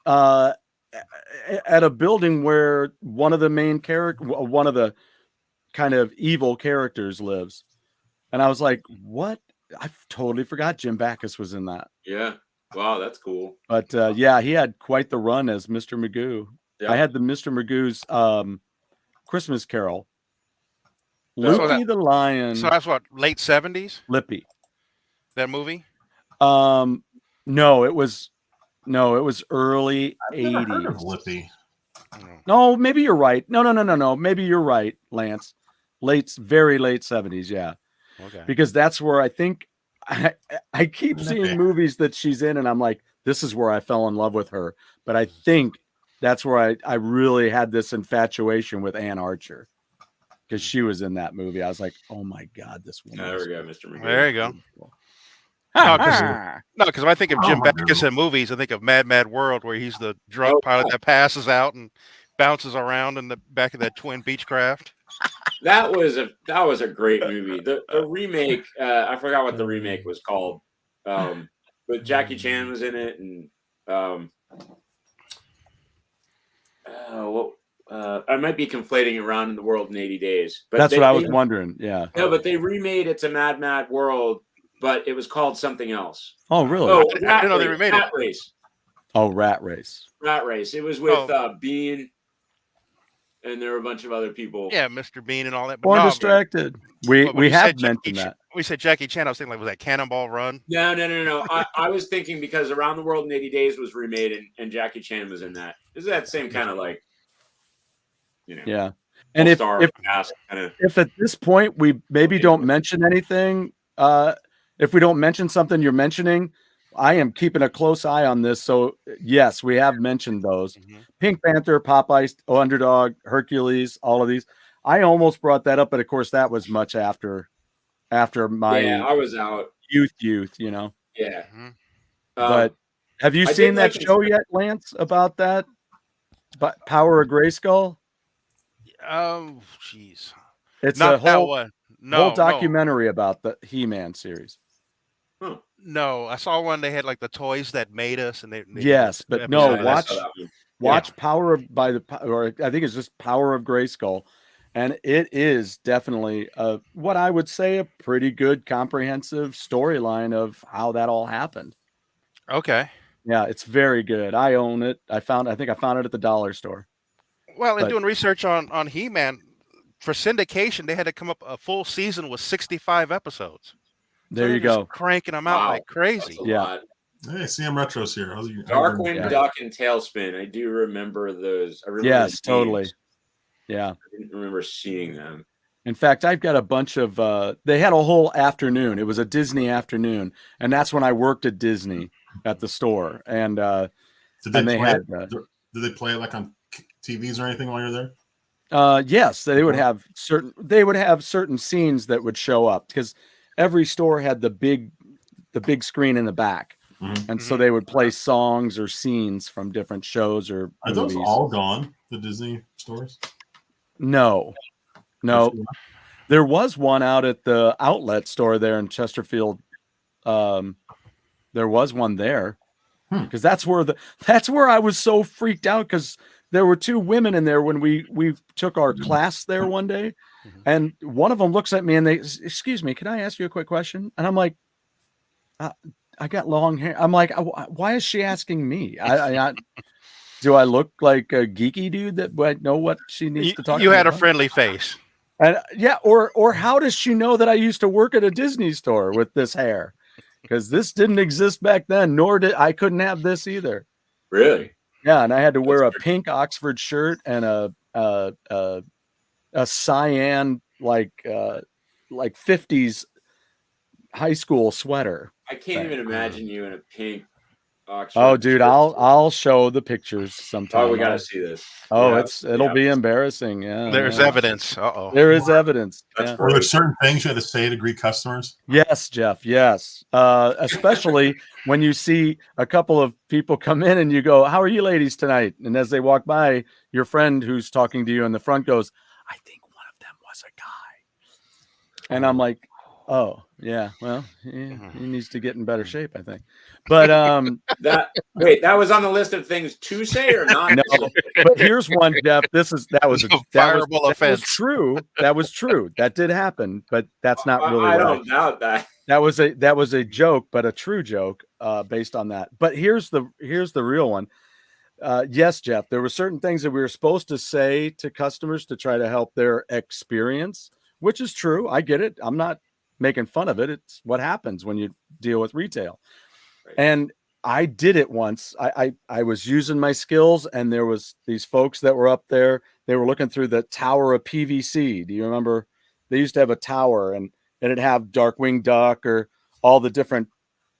at a building where one of the main one of the kind of evil characters lives. And I was like, what? I totally forgot Jim Backus was in that. Yeah. Wow, that's cool. But yeah, he had quite the run as Mr. Magoo. Yeah. I had the Mr. Magoo's Christmas Carol. That's what Loopy the Lion. So that's what, late 70s, Lippy. that movie? No, it was early I've never heard of 80s. Lippy. No, maybe you're right. No. Maybe you're right, Lance. Very late 70s, yeah. Okay. Because that's where I think I keep seeing Okay. movies that she's in, and I'm like, this is where I fell in love with her. But I think that's where I really had this infatuation with Ann Archer. Because she was in that movie. I was like, oh my God, this woman. There is we go, Mr. Magoo. There you go. beautiful. No, because when I think of Jim Oh, my Backus in movies, I think of Mad Mad World, where he's the drug Oh. pilot that passes out and bounces around in the back of that twin Beechcraft. That was a great movie. The remake, I forgot what the remake was called. But Jackie Chan was in it, and I might be conflating Around in the World in 80 Days. But That's what I was wondering. Yeah. No, but they remade it to Mad Mad World, but it was called something else. Oh, really? Oh, I didn't know they remade it. Rat Race. Oh, Rat Race. Rat Race. It was with Oh. Bean, and there were a bunch of other people. Yeah, Mr. Bean and all that. But Born no, Distracted. but We when you have said Jackie mentioned that. We said Jackie Chan. I was thinking, like, was that Cannonball Run? No. I was thinking because Around the World in 80 Days was remade, and Jackie Chan was in that. Is that same kind of like, Yeah. And if cast kind of. if at this point we maybe don't mention anything, if we don't mention something you're mentioning, I am keeping a close eye on this. So yes, we have mentioned those. Mhm. Pink Panther, Popeyes, Underdog, Hercules, all of these. I almost brought that up, but of course that was much after my Yeah, I was out. youth, you know. Yeah. Mhm. But have you I seen did that like it. show yet, Lance, about that? But Power of Grayskull? Oh, jeez. It's Not a that whole one. No, whole no. documentary about the He-Man series. Huh. No, I saw one. They had like the toys that made us, and they Yes, but no, Yeah, I saw that one. watch Power of or I think it's just Power of Grayskull, and it is definitely what I would say a pretty good comprehensive storyline of how that all happened. Okay. Yeah, it's very good. I own it. I think I found it at the dollar store. Well, in But- doing research on He-Man for syndication, they had to come up a full season with 65 episodes. There So you they're just go. cranking them out like crazy. That's a Yeah. lot. Hey, CM Retro's here. Darkwing Duck and Tailspin. I do remember those. I remember Yes, the totally. names. Yeah. I didn't remember seeing them. In fact, I've got a bunch of they had a whole afternoon. It was a Disney afternoon, and that's when I worked at Disney at the store. And Did they they play had it? Did they play it like on TVs or anything while you're there? yes, they would have certain scenes that would show up because every store had the big screen in the back. Mm-hmm. And so they would play songs or scenes from different shows or Are movies. those all gone, the Disney stores? No. There was one out at the outlet store there in Chesterfield. There was one there because that's where I was so freaked out because there were two women in there when we took our class there one day, and one of them looks at me and excuse me, can I ask you a quick question? And I'm like, I got long hair. I'm like, why is she asking me? Do I look like a geeky dude that would know what she needs to talk to? You had a about? friendly face. And yeah, or how does she know that I used to work at a Disney store with this hair? Because this didn't exist back then, nor did I couldn't have this either. Really? Yeah, and I had to wear a pink Oxford shirt and a cyan like 50s high school sweater. I can't even imagine you in a pink Oxford. Oh, dude, I'll show the pictures sometime. Oh, we gotta see this. Oh, Yeah. it'll be embarrassing. Yeah, There's evidence. Uh-oh. There is evidence. That's Yeah. Were there certain things you had to say to greet customers? Yes, Jeff. Yes. Especially when you see a couple of people come in and you go, "How are you ladies tonight?" And as they walk by, your friend who's talking to you in the front goes, "I think one of them was a guy." And I'm like, "Oh, yeah. Well, he needs to get in better shape, I think." But that was on the list of things to say or not? no, but here's one, Jeff. That was fireable offense. True. That was true. That did happen, but that's not really. I don't doubt that. That was a joke, but a true joke based on that. But here's the real one. Yes, Jeff, there were certain things that we were supposed to say to customers to try to help their experience, which is true. I get it. I'm not making fun of it. It's what happens when you deal with retail. Right. And I did it once. I was using my skills, and there was these folks that were up there. They were looking through the tower of PVC. Do you remember? They used to have a tower, and it'd have Darkwing Duck or all the different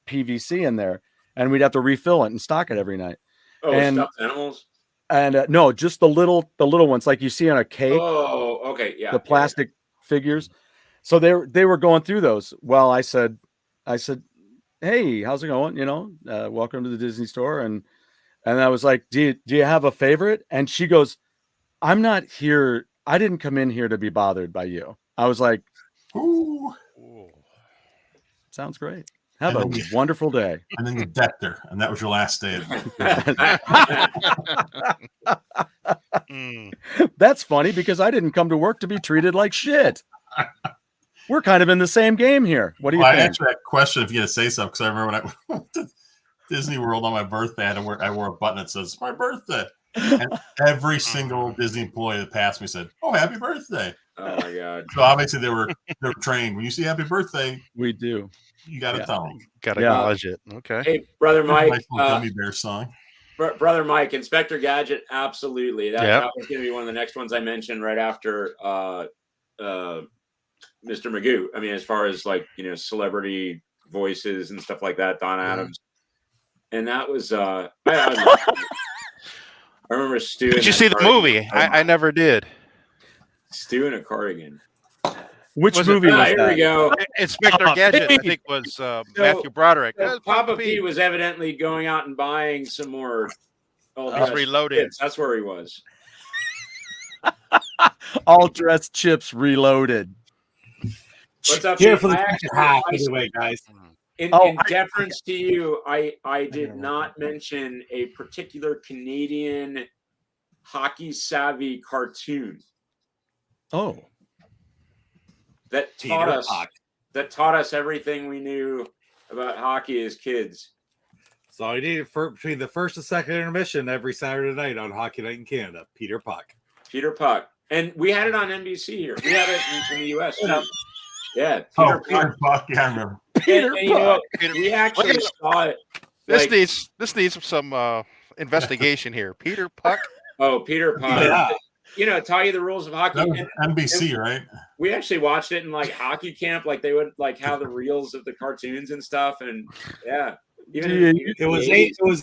PVC in there, and we'd have to refill it and stock it every night. Oh, and stuffed animals? And no, just the little ones like you see on a cake. Oh, okay, yeah. The plastic figures. So they were going through those. Well, I said, "Hey, how's it going? Welcome to the Disney store." And I was like, do you have a favorite? And she goes, "I'm not here. I didn't come in here to be bothered by you." I was like, "Ooh, sounds great. Have a wonderful day." And then you decked her, and that was your last day. That's funny because I didn't come to work to be treated like shit. We're kind of in the same game here. What do you think? I actually had a question if you had to say something, because I remember when I went to Disney World on my birthday, I wore a button that says "My birthday," and every single Disney employee that passed me said, "Oh, happy birthday!" Oh my god! So obviously they were trained. When you see "Happy Birthday," we do. You got to tell them. Got to acknowledge it. Okay. Hey, brother Mike. Nice little Gummy Bear song. Brother Mike, Inspector Gadget, absolutely. That was going to be one of the next ones I mentioned right after Mr. Magoo. I mean, as far as celebrity voices and stuff like that, Don Adams. And that was I remember Stu. Did you see the movie? I never did. Stu in a cardigan. Which movie was that? Here we go. Inspector Gadget, I think, was Matthew Broderick. Papa P was evidently going out and buying some more. He's reloaded. That's where he was. All dressed chips reloaded. What's up? Here for the hat, anyway, guys. In deference to you, I did not mention a particular Canadian hockey savvy cartoon. Oh, that taught us everything we knew about hockey as kids. So I needed between the first and second intermission every Saturday night on Hockey Night in Canada. Peter Puck. Peter Puck, and we had it on NBC here. We had it in the US too. Yeah, Peter Puck. Yeah, I remember. Peter Puck. We actually saw it. This needs some investigation here. Peter Puck. Oh, Peter Puck. Yeah. You know, tell you the rules of hockey. NBC, right? We actually watched it in like hockey camp. Like they would like have the reels of the cartoons and stuff. And yeah, it was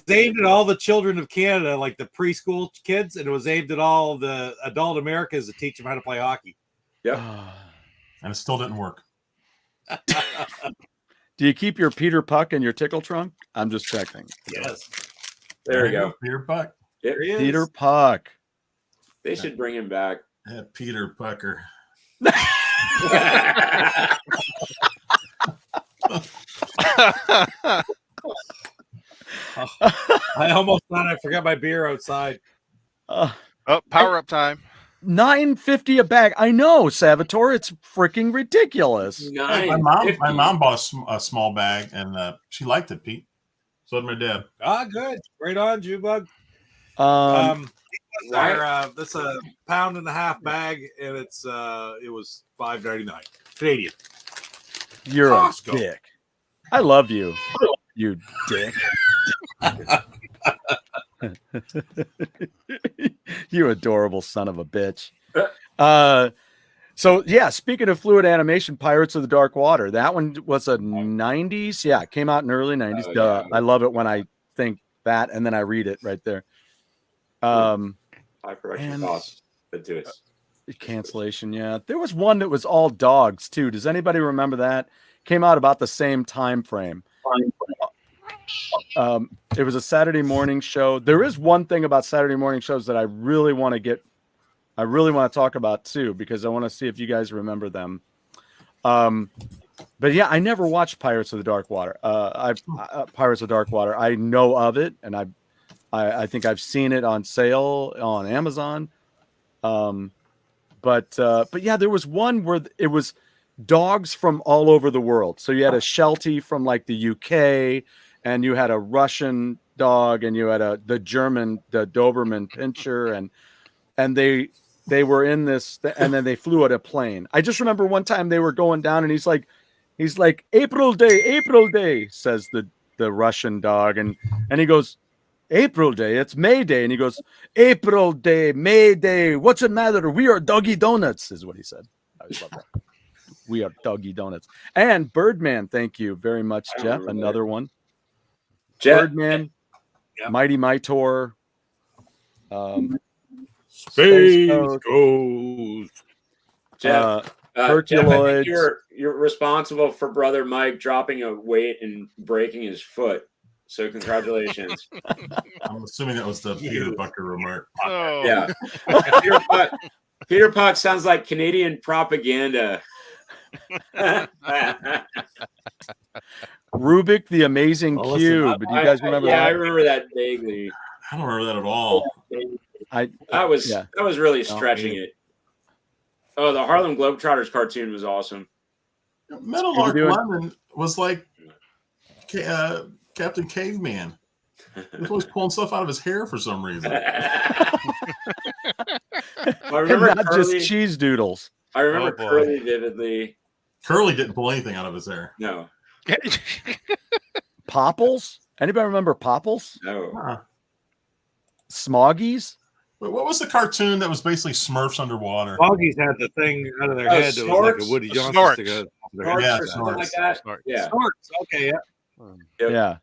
aimed at all the children of Canada, like the preschool kids, and it was aimed at all the adult Americans to teach them how to play hockey. Yep. And it still didn't work. Do you keep your Peter Puck in your tickle trunk? I'm just checking. Yes. There we go. Peter Puck. There he is. Peter Puck. They should bring him back. Yeah, Peter Pucker. I almost thought I forgot my beer outside. Power up time. $9.50 a bag. I know, Salvatore. It's freaking ridiculous. My mom bought a small bag, and she liked it, Pete. So did my dad. Good. Right on, Jubug. That's a £1.50 bag, and it was $5.99 Canadian. You're Costco. a dick. I love you, you dick. You adorable son of a bitch. So yeah, speaking of fluid animation, Pirates of the Dark Water. That one was a 90s. Yeah, it came out in early 90s. Yeah. I love it when I think that, and then I read it right there. High production costs, but do it. Cancellation, yeah. There was one that was all dogs too. Does anybody remember that? Came out about the same time frame. It was a Saturday morning show. There is one thing about Saturday morning shows that I really want to talk about too, because I want to see if you guys remember them. But yeah, I never watched Pirates of the Dark Water. Pirates of Dark Water. I know of it, and I think I've seen it on sale on Amazon. But yeah, there was one where it was dogs from all over the world. So you had a Sheltie from like the UK, and you had a Russian dog, and you had the German, the Doberman Pinscher, and they were in this, and then they flew at a plane. I just remember one time they were going down, and he's like April Day, says the Russian dog, and he goes, April Day, it's May Day, and he goes, April Day, May Day, what's the matter? We are Doggy Donuts, is what he said. I always love that. We are Doggy Donuts. And Birdman, thank you very much, Jeff. Another one. Jeff. Birdman, yep. Mighty Mightor, Space Ghost. Jeff, Herculoids. Jeff, you're responsible for Brother Mike dropping a weight and breaking his foot. So congratulations. I'm assuming that was the Peter Pucker remark. Oh. Yeah. Peter Puck sounds like Canadian propaganda. Rubik the Amazing Cube. Do you guys remember that? Yeah, I remember that vaguely. I don't remember that at all. That was really stretching it. Oh, the Harlem Globetrotters cartoon was awesome. Meadowlark Lemon was like Captain Caveman. He was always pulling stuff out of his hair for some reason. I remember not just cheese doodles. I remember Curly vividly. Curly didn't pull anything out of his hair. No. Popples? Anybody remember Popples? No. Smoggies? Wait, what was the cartoon that was basically Smurfs underwater? Smoggies had the thing out of their head that was like a Woody Johnson stick out of their head. Something like that. Yeah. Snorts. Okay, yeah. Yep. Yeah.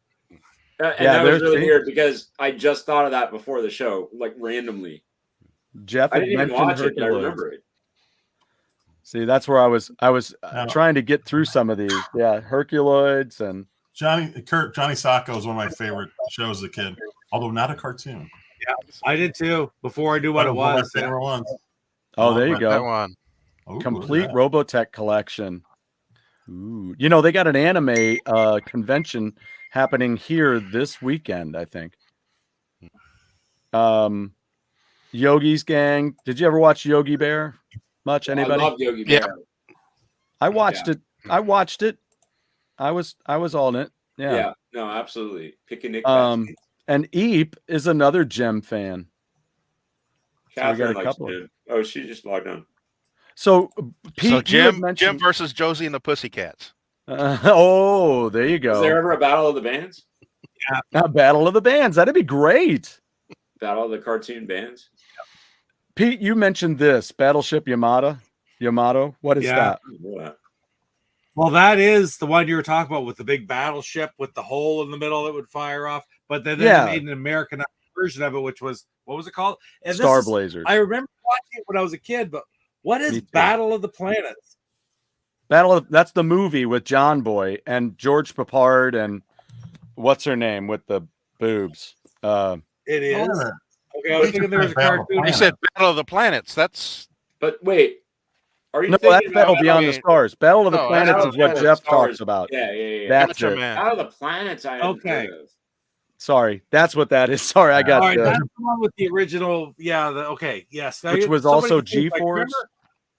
And that was really weird because I just thought of that before the show, like randomly. Jeff, I didn't even watch it, but I remember it. See, that's where I was trying to get through some of these. Yeah, Herculoids and Johnny Sacco is one of my favorite shows as a kid, although not a cartoon. Yeah, I did too. Before I knew what it was. My favorite ones. Oh, there you go. That one. Complete Robotech collection. Ooh. You know, they got an anime convention happening here this weekend, I think. Yogi's Gang. Did you ever watch Yogi Bear? Much? Anybody? I love Yogi Bear. Yeah. I watched it. I watched it. I was all in it. Yeah. No, absolutely. Picnic. And Eep is another Gem fan. Catherine so we got a likes couple. Jim. Oh, she just logged on. So Pete, So you had Jim mentioned... versus Josie and the Pussycats. oh, there you go. Is there ever a battle of the bands? A battle of the bands. That'd be great. Battle of the cartoon bands? Pete, you mentioned this Battleship Yamato. What is that? What? Well, that is the one you were talking about with the big battleship with the hole in the middle that would fire off. But then they made an American version of it, which was, what was it called? And Star Blazers. I remember watching it when I was a kid, but what is Battle of the Planets? That's the movie with John Boy and George Papard and what's her name with the boobs. It is. Okay, I was thinking there was a cartoon. You said Battle of the Planets. That's. But wait. Are you that's Battle Beyond the Stars. Battle of the Planets is what Jeff talks about. Yeah. That's it. Out of the Planets. Okay. Sorry, that's what that is. Sorry, I got. All right, that's the one with the original. Yeah. Okay. Yes. Which was also G-Force.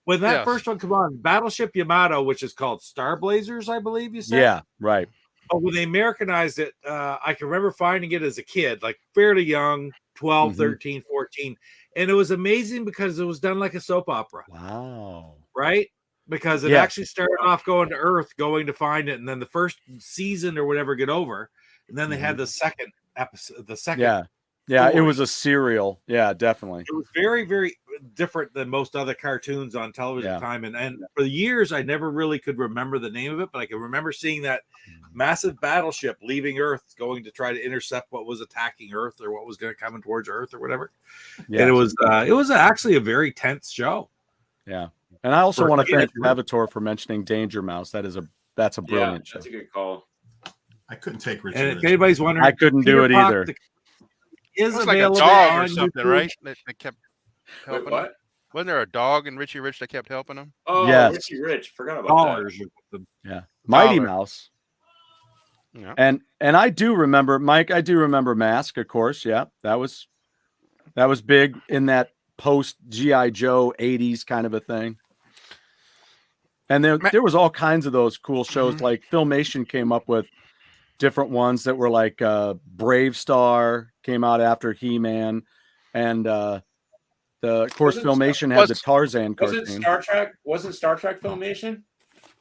When that first one came on, Battleship Yamato, which is called Star Blazers, I believe you said. Yeah. Right. But when they Americanized it, I can remember finding it as a kid, like fairly young, 12, 13, 14. And it was amazing because it was done like a soap opera. Wow. Right? Because it actually started off going to Earth, going to find it. And then the first season or whatever get over. And then they had the second episode, Yeah, it was a serial. Yeah, definitely. It was very, very different than most other cartoons on television at the time. And for years, I never really could remember the name of it, but I can remember seeing that massive battleship leaving Earth, going to try to intercept what was attacking Earth or what was going to come towards Earth or whatever. Yeah. And it was actually a very tense show. Yeah. And I also want to thank Avatar for mentioning Danger Mouse. That's a brilliant show. That's a good call. I couldn't take Richard. And if anybody's wondering, I couldn't do it either. It was like a dog or something, right? That kept helping. Wait, what? Wasn't there a dog in Richie Rich that kept helping him? Oh, yes. Richie Rich. Forgot about that. Yeah. Mighty Mouse. Yeah. And I do remember, Mike, Mask, of course. Yeah. That was big in that post G.I. Joe 80s kind of a thing. And there was all kinds of those cool shows. Like Filmation came up with different ones that were like Brave Star came out after He-Man, and of course Filmation had the Tarzan cartoon. Wasn't Star Trek Filmation?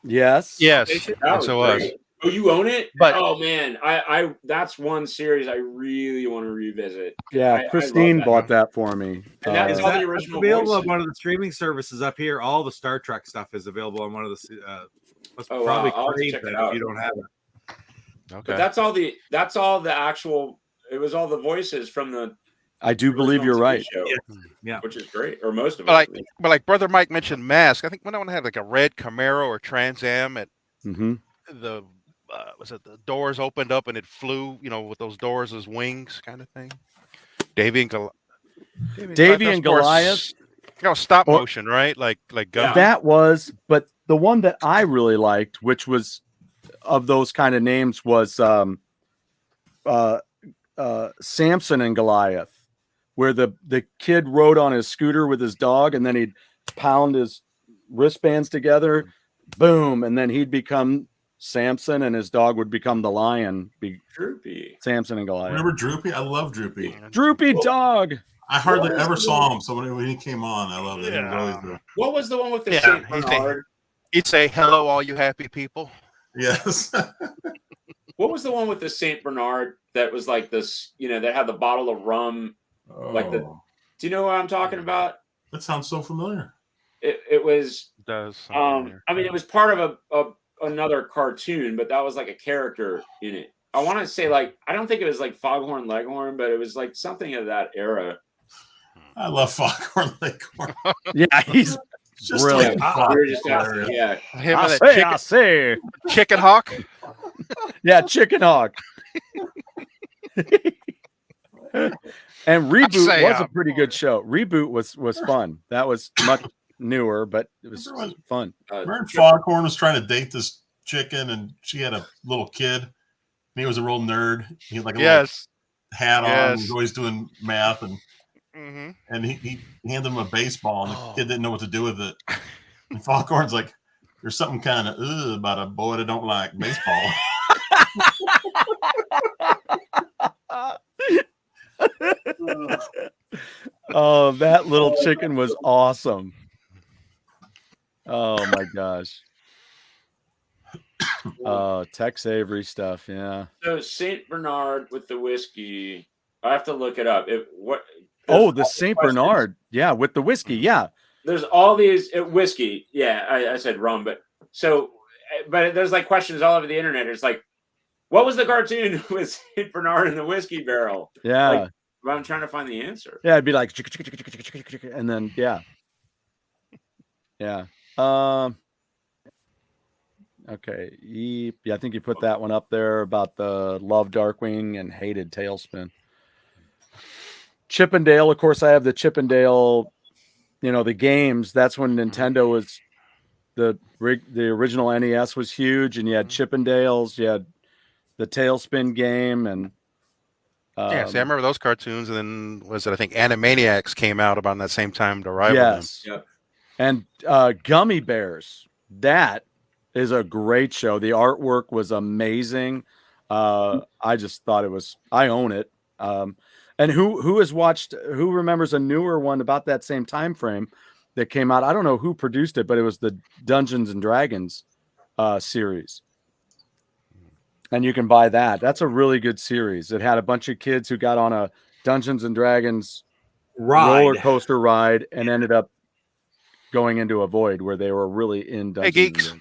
Yes. So was. Oh, you own it? But oh man, I that's one series I really want to revisit. Yeah, Christine bought that for me. And that's all the original. Available on one of the streaming services up here. All the Star Trek stuff is available on one of the. Probably I'll check it out if you don't have it. Okay. But that's all the actual. It was all the voices from the. I do believe you're right. Show, yeah, which is great, or most of it. But like Brother Mike mentioned, Mask. I think when I had like a red Camaro or Trans Am at the. Was it the doors opened up and it flew, with those doors as wings kind of thing? Davy and Goliath. Stop motion, right? Like guns. That was, but the one that I really liked, which was of those kind of names, was Samson and Goliath, where the kid rode on his scooter with his dog and then he'd pound his wristbands together, boom, and then he'd become Samson and his dog would become the lion. Droopy. Samson and Goliath. Remember Droopy? I love Droopy. Droopy dog. I hardly ever saw him, so when he came on, I loved it. Yeah. What was the one with the Saint Bernard? He'd say, "Hello, all you happy people." Yes. What was the one with the Saint Bernard that was like this? That had the bottle of rum, Do you know what I'm talking about? That sounds so familiar. It was. It does. I mean, it was part of another cartoon, but that was like a character in it. I want to say I don't think it was like Foghorn Leghorn, but it was like something of that era. I love Foghorn Leghorn. Yeah, he's just brilliant. I say Chicken Hawk. Yeah, Chicken Hawk. And Reboot was a pretty good show. Reboot was fun. That was much newer, but it was fun. Remember Foghorn was trying to date this chicken, and she had a little kid. And he was a real nerd. He had like a Yes. little hat on. Yes. He was always doing math, and Mm-hmm. he handed him a baseball, and the Oh. kid didn't know what to do with it. And Foghorn's like, "There's something kind of about a boy that don't like baseball." Oh, that little chicken was awesome. Oh my gosh. Tex Avery stuff, yeah. So Saint Bernard with the whiskey. I have to look it up. The Saint Bernard, yeah, with the whiskey, yeah. There's all these whiskey. Yeah, I said rum, but there's like questions all over the internet. It's like, what was the cartoon with Saint Bernard in the whiskey barrel? Yeah. Like, I'm trying to find the answer. Yeah, it'd be like, and then yeah. Okay. Yeah, I think you put that one up there about the love Darkwing and hated Tailspin. Chippendale, of course, I have the Chippendale, the games. That's when Nintendo was the original NES was huge, and you had Chippendales, you had the Tailspin game, and see, I remember those cartoons, and then I think Animaniacs came out about that same time to rival them. Yep. And Gummy Bears, that is a great show. The artwork was amazing. I just thought I own it. And who remembers a newer one about that same time frame that came out? I don't know who produced it, but it was the Dungeons and Dragons series. And you can buy that. That's a really good series. It had a bunch of kids who got on a Dungeons and Dragons roller coaster ride and ended up going into a void where they were really in Dungeons. Hey, Geeks.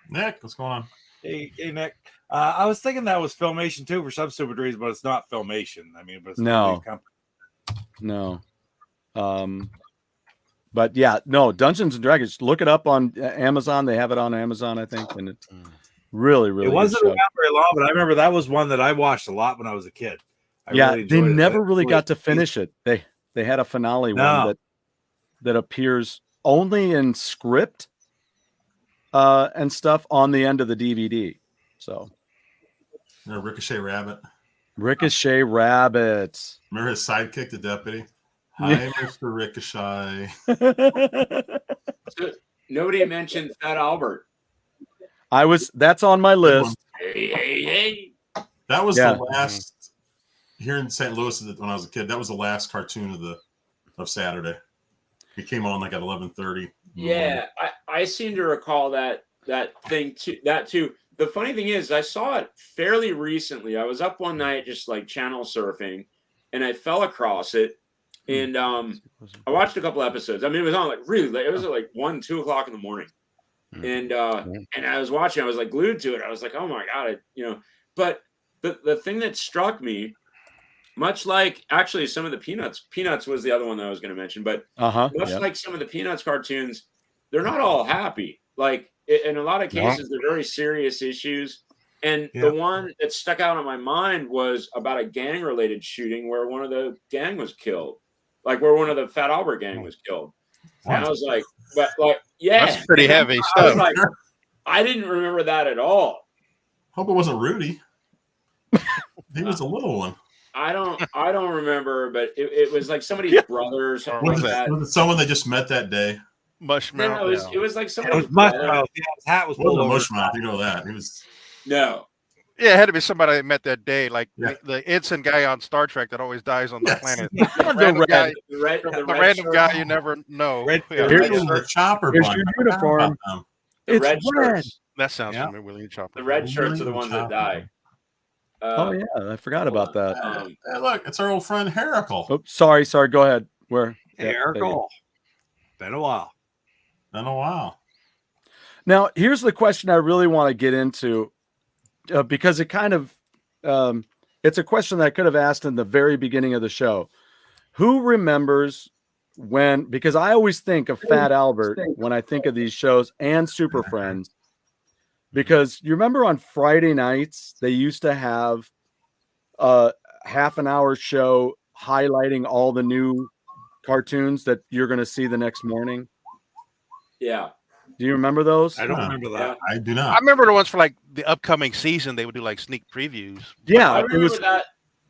Nick, what's going on? Hey, Nick. I was thinking that was Filmation too for some stupid reason, but it's not Filmation. I mean, but it's no. But yeah, no, Dungeons and Dragons. Look it up on Amazon. They have it on Amazon, I think, and it's really, really. It wasn't around very long, but I remember that was one that I watched a lot when I was a kid. They never really got to finish it. They had a finale one that appears only in script and stuff on the end of the DVD. So, Ricochet Rabbit. Ricochet Rabbit. Remember his sidekick, the deputy? Hi, Mr. Ricochet. So, nobody mentioned Fat Albert. That's on my list. Hey. That was the last here in St. Louis when I was a kid. That was the last cartoon of Saturday. It came on like at 11:30. Yeah, I seem to recall that thing too. That too. The funny thing is, I saw it fairly recently. I was up one night just like channel surfing, and I fell across it. And I watched a couple episodes. I mean, it was on like really late. It was at like 1, 2 o'clock in the morning. And I was watching. I was like glued to it. I was like, oh my god, But the thing that struck me, much like actually some of the Peanuts was the other one that I was going to mention. But like some of the Peanuts cartoons, they're not all happy. Like in a lot of cases, they're very serious issues. And the one that stuck out in my mind was about a gang-related shooting where one of the gang was killed, like where one of the Fat Albert gang was killed. And I was like, that's pretty heavy stuff. I didn't remember that at all. Hope it wasn't Rudy. He was a little one. I don't remember, but it was like somebody's brother or something like that. Was it someone they just met that day? Mushmouth. No, it was like somebody's Mushmouth. Yeah, his hat was pulled over. Mushmouth. You know that. He was. No. Yeah, it had to be somebody I met that day, like the ensign guy on Star Trek that always dies on the planet. The random guy you never know. Here's the chopper. Here's your uniform. The red shirts. That sounds familiar. Willie Chopper. The red shirts are the ones that die. I forgot about that. Hey, look, it's our old friend Heracle. Oops, sorry. Go ahead. Where? Heracle. Been a while. Now, here's the question I really want to get into, because it kind of, it's a question that I could have asked in the very beginning of the show. Who remembers because I always think of Fat Albert when I think of these shows and Super Friends, because you remember on Friday nights, they used to have a half an hour show highlighting all the new cartoons that you're going to see the next morning. Yeah. Do you remember those? I don't remember that. I do I not. remember the ones for like the upcoming season. They would do like sneak previews. Yeah, I it remember was. that.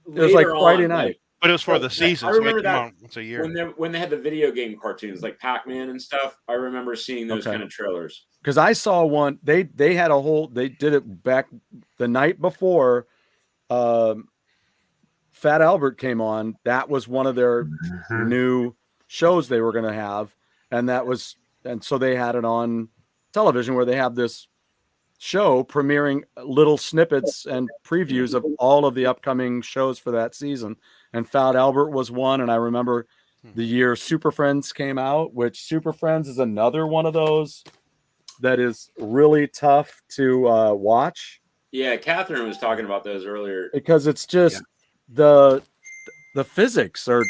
It was like later Friday on, night. like, But it was for Well, the I season. So they remember come that out once a year. when they had the video game cartoons like Pac-Man and stuff. I remember seeing those Okay. kind of trailers. Because I saw one. They had a whole. They did it back the night before. Fat Albert came on. That was one of their new shows they were going to have, and so they had it on television where they have this show premiering little snippets and previews of all of the upcoming shows for that season. And Fat Albert was one. And I remember the year Super Friends came out, which Super Friends is another one of those that is really tough to watch. Yeah, Catherine was talking about those earlier. Because it's just the physics are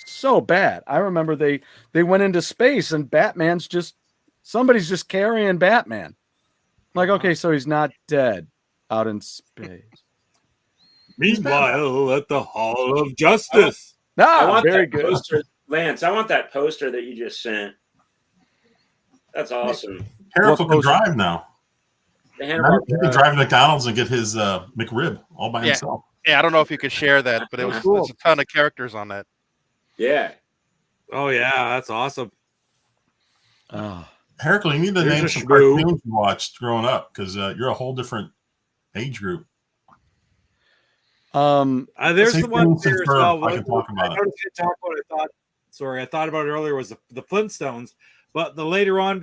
so bad. I remember they went into space and somebody's just carrying Batman. Like, okay, so he's not dead out in space. Meanwhile, at the Hall of Justice. I want very that good. poster, Lance. I want that poster that you just sent. That's awesome. Careful can drive now. The He Hannibal- can drive McDonald's and get his McRib all by himself. Yeah, I don't know if you could share that, but it was Cool. it's a ton of characters on that. Yeah. Oh yeah, that's awesome. Oh. Hercule, you need to There's name a some shrew. cartoons you watched growing up because you're a whole different age group. There's Say the one things here as confirmed. well. I can talk about it. I thought about it earlier was the Flintstones, but the later on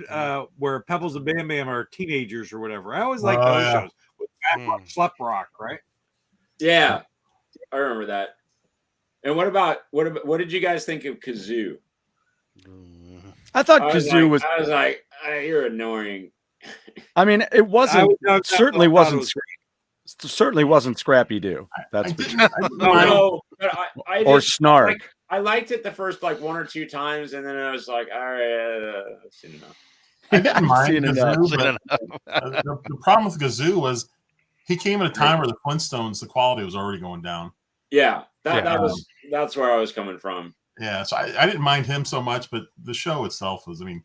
where Pebbles and Bam Bam are teenagers or whatever. I always like those shows with Slap Rock, right? Yeah. I remember that. And what did you guys think of Kazoo? I thought Kazoo was. I was like, you're annoying. I mean, it wasn't. Certainly wasn't Scrappy Doo. That's for sure. No, but I Or just, Snark. like, I liked it the first like one or two times, and then I was like, all right, I've seen enough. I didn't mind seen enough. Gazoo, but the problem with Gazoo was he came at a time where the Flintstones, the quality was already going down. Yeah, that's where I was coming from. Yeah, so I didn't mind him so much, but the show itself was, I mean,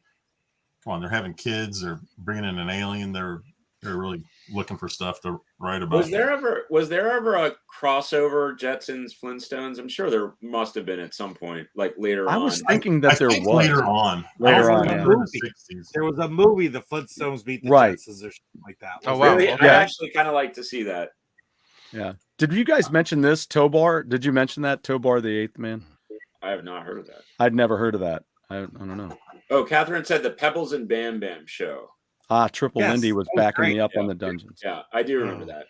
come on, they're having kids, they're bringing in an alien, they're really looking for stuff to write about. Was there ever a crossover Jetsons Flintstones? I'm sure there must have been at some point, like later on. I was thinking that there was later on. Later on, in yeah. the 60s. There was a movie, The Flintstones Beat the Right. Jetsons, or something like that. Oh, wow. Really? Okay. I actually kind of like to see that. Yeah. Did you guys mention this Tobar? Did you mention that Tobar the Eighth Man? I have not heard of that. I'd never heard of that. I don't know. Oh, Catherine said the Pebbles and Bam Bam show. Triple Yes, Lindy was that was backing great. me up Yeah. on the dungeons. Yeah, I do remember that.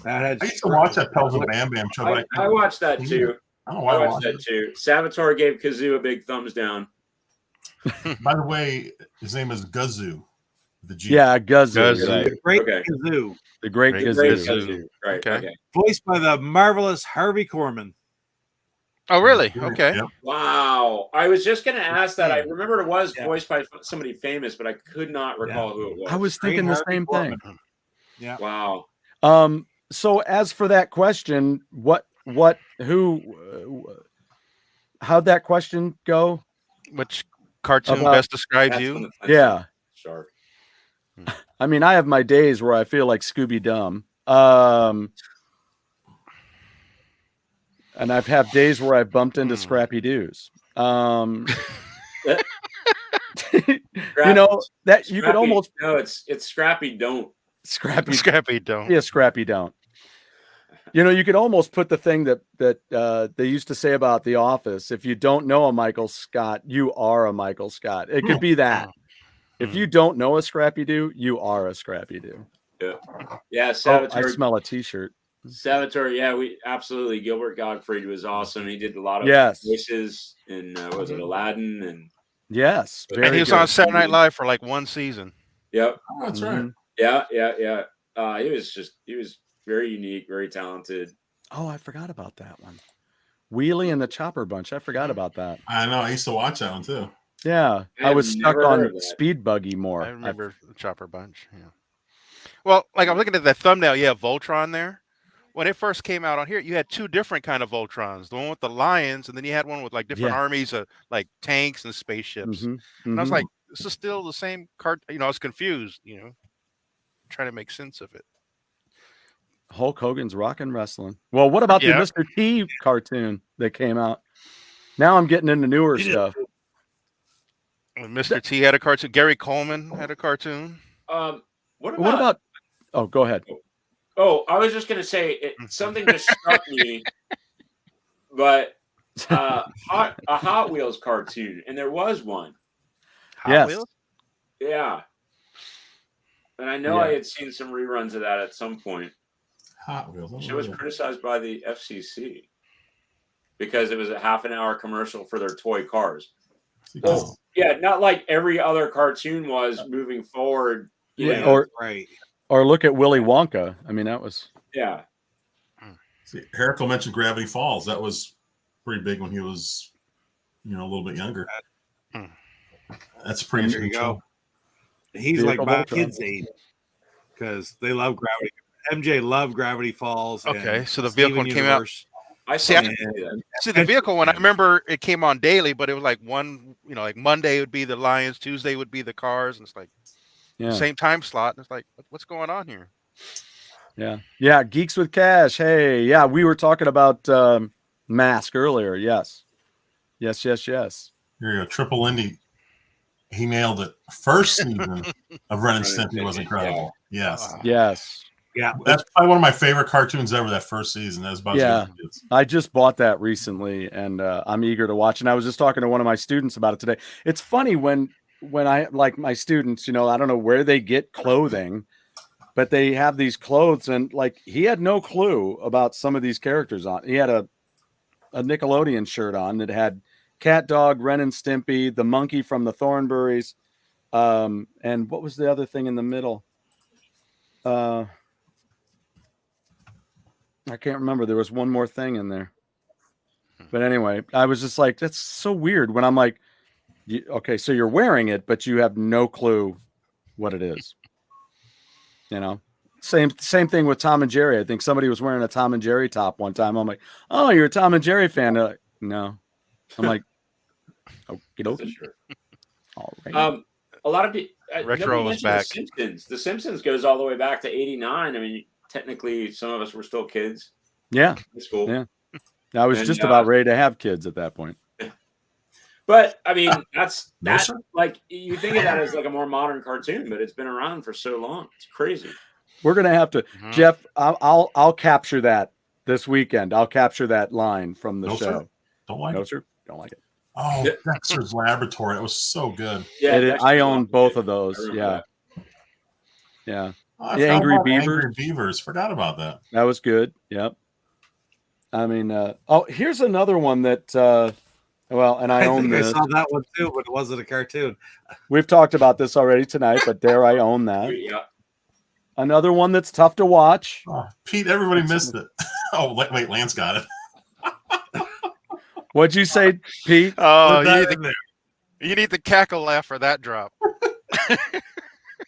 That I used to watch that Pebbles and Bam Bam show, but I watched that too. I don't know why I I watched watched that it. too. Salvatore gave Kazoo a big thumbs down. By the way, his name is Gazoo. The G. Yeah, Gazoo. Gazoo. Right. The Great Okay. Kazoo, The Great Great Gazoo. Great Kazoo. Kazoo. Right. Okay. Okay. voiced by the marvelous Harvey Korman. Oh, really? Okay. Yep. Wow. I was just going to ask that. I remember it was Yeah. voiced by somebody famous, but I could not recall who it was. I was thinking the same thing. Yeah. Wow. So as for that question, how'd that question go? Which cartoon About- best describes That's you? when the Flintstones Yeah. Shark. I mean, I have my days where I feel like Scooby Dumb. And I've had days where I've bumped into Scrappy Doos. You know, that you could Scrappy- almost No, it's Scrappy Don't. Scrappy. Scrappy don't. Yeah, Scrappy don't. You know, you could almost put the thing that they used to say about The Office. If you don't know a Michael Scott, you are a Michael Scott. It could be that. If you don't know a Scrappy Doo, you are a Scrappy Doo. Yeah, Oh, I Salvatore. smell a T-shirt. Salvatore, yeah, we absolutely. Gilbert Gottfried was awesome. He did a lot of Yes. voices in was it Aladdin and Yes, And very And he was good. on Saturday Night Live for like one season. yep, Oh, that's right. Mhm. yeah. He was very unique, very talented. Oh, I forgot about that one. Wheelie and the Chopper Bunch. I forgot about that. I know. I used to watch that one too. Yeah, I I have was stuck never heard on of that. Speed Buggy more. I remember the Chopper Bunch. Yeah. Well, like I'm looking at that thumbnail. You have Voltron there. When it first came out on here, you had two different kind of Voltrons. The one with the lions, and then you had one with like different Yeah. armies of like tanks and spaceships. Mhm, And I was mhm. like, this is still the same cart. You know, I was confused. You know, trying to make sense of it. Hulk Hogan's Rockin' Wrestling. Well, what about the Mr. T cartoon that came out? Now I'm getting into newer stuff. Mr. T had a cartoon. Gary Coleman had a cartoon. What about? Oh, go ahead. Oh, I was just gonna say something just struck me, but a Hot Wheels cartoon, and there was one. Hot Wheels? Yeah, and I know I had seen some reruns of that at some point. Hot Wheels. It was criticized by the FCC because it was a half-an-hour commercial for their toy cars. Well, yeah, not like every other cartoon was moving forward. Or look at Willy Wonka. I mean, that was See, Herrickle mentioned Gravity Falls. That was pretty big when he was, a little bit younger. That's pretty. There you go. He's like my kids' age because they love Gravity. MJ loved Gravity Falls. Okay, so the vehicle one came out. I see the vehicle one. I remember it came on daily, but it was like one. Like Monday would be the Lions, Tuesday would be the Cars, and it's like same time slot. And it's like, what's going on here? Yeah. Geeks with Cash. Hey, yeah, we were talking about Mask earlier. Yes. Here you go. Triple Indy. He nailed it. First season of Ren and Stimpy was incredible. Yes. Yeah, that's probably one of my favorite cartoons ever. That first season. That was about as good as I just bought that recently, and I'm eager to watch. And I was just talking to one of my students about it today. It's funny when I like my students. I don't know where they get clothing, but they have these clothes, and like he had no clue about some of these characters on. He had a Nickelodeon shirt on that had Cat Dog, Ren and Stimpy, the monkey from the Thornberrys, and what was the other thing in the middle? I can't remember. There was one more thing in there. But anyway, I was just like, that's so weird when I'm like, okay, so you're wearing it, but you have no clue what it is. Same thing with Tom and Jerry. I think somebody was wearing a Tom and Jerry top one time. I'm like, oh, you're a Tom and Jerry fan. They're like, no. I'm like, okay. All right. A lot of retro was back. The Simpsons goes all the way back to '89. I mean, technically, some of us were still kids. Yeah, it's cool. Yeah, I was just about ready to have kids at that point. But I mean, that's like you think of that as like a more modern cartoon, but it's been around for so long. It's crazy. We're gonna have to, Jeff. I'll capture that this weekend. I'll capture that line from the show. Sir. Don't like it. Sir. Don't like it. Oh, Dexter's Laboratory. It was so good. Yeah, I own both of those. Yeah. Angry Beavers. Forgot about that. That was good. Yep. I mean, here's another one that. And I own this. I saw that one too, but it wasn't a cartoon. We've talked about this already tonight, but I own that. Yeah. Another one that's tough to watch. Oh, Pete, everybody missed it. Oh, wait, Lance got it. What'd you say, Pete? Oh, you need the cackle laugh for that drop.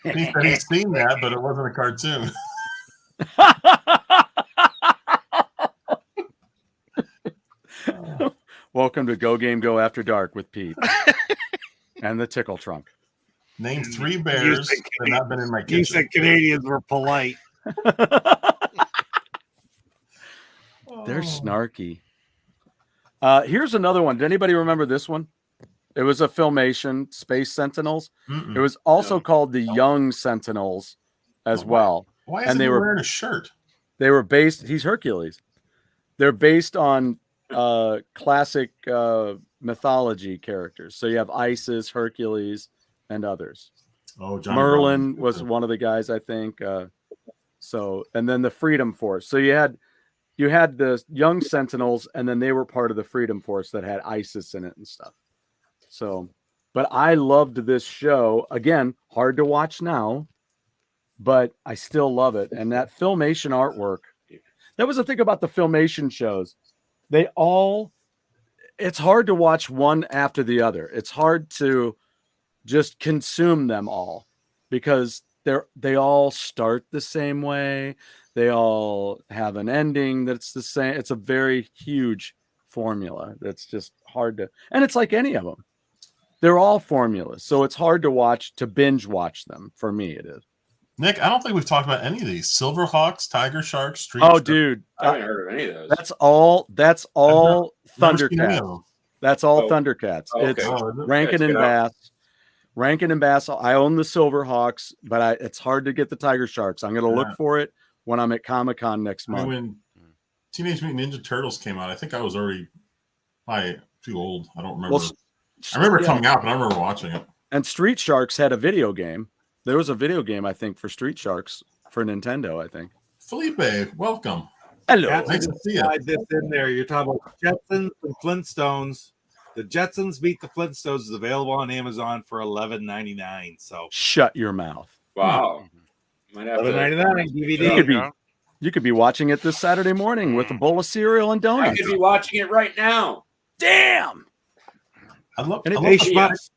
He said he's seen that, but it wasn't a cartoon. Welcome to GoGameGo After Dark with Pete and the Tickle Trunk. Name 3 bears that have not been in my kitchen. You said Canadians were polite. They're snarky. Here's another one. Did anybody remember this one? It was a Filmation, Space Sentinels. Mm-mm. It was also called the Young Sentinels as well. Why is he wearing a shirt? They were based. He's Hercules. They're based on classic mythology characters. So you have Isis, Hercules, and others. Oh, John Merlin was one of the guys, I think. And then the Freedom Force. So you had the Young Sentinels, and then they were part of the Freedom Force that had ISIS in it and stuff. So, but I loved this show. Again, hard to watch now, but I still love it. And that Filmation artwork, that was the thing about the Filmation shows. It's hard to watch one after the other. It's hard to just consume them all because they all start the same way. They all have an ending that's the same. It's a very huge formula that's just hard to, and it's like any of them. They're all formulas, so it's hard to binge watch them. For me, it is. Nick, I don't think we've talked about any of these. Silverhawks, Tiger Sharks, Street. Oh, Sharks. dude, I haven't heard of any of those. that's all Never seen any of Thundercats. them. That's all Oh. Thundercats. Oh, okay. It's Oh, is it? Rankin and Check it out. Bass. Rankin and Bass. I own the Silverhawks, but it's hard to get the Tiger Sharks. I'm going to look Yeah. for it when I'm at Comic-Con next I mean, month. when Teenage Mutant Ninja Turtles came out, I think I was already probably too old. I don't remember. Well, I remember it yeah. coming out, but I remember watching it. And Street Sharks had a video game. There was a video game, I think, for Street Sharks for Nintendo, I think. Felipe, welcome. Hello. That's Nice to see you. slide this in there. You're talking about Jetsons and Flintstones. The Jetsons Meet the Flintstones is available on Amazon for $11.99. So Shut your mouth. Wow. Might have to, $11.99 You DVD. could be You could be watching it this Saturday morning with a bowl of cereal and I donuts. could be watching it right now. Damn. I love And it- Hey, the, Schmucks.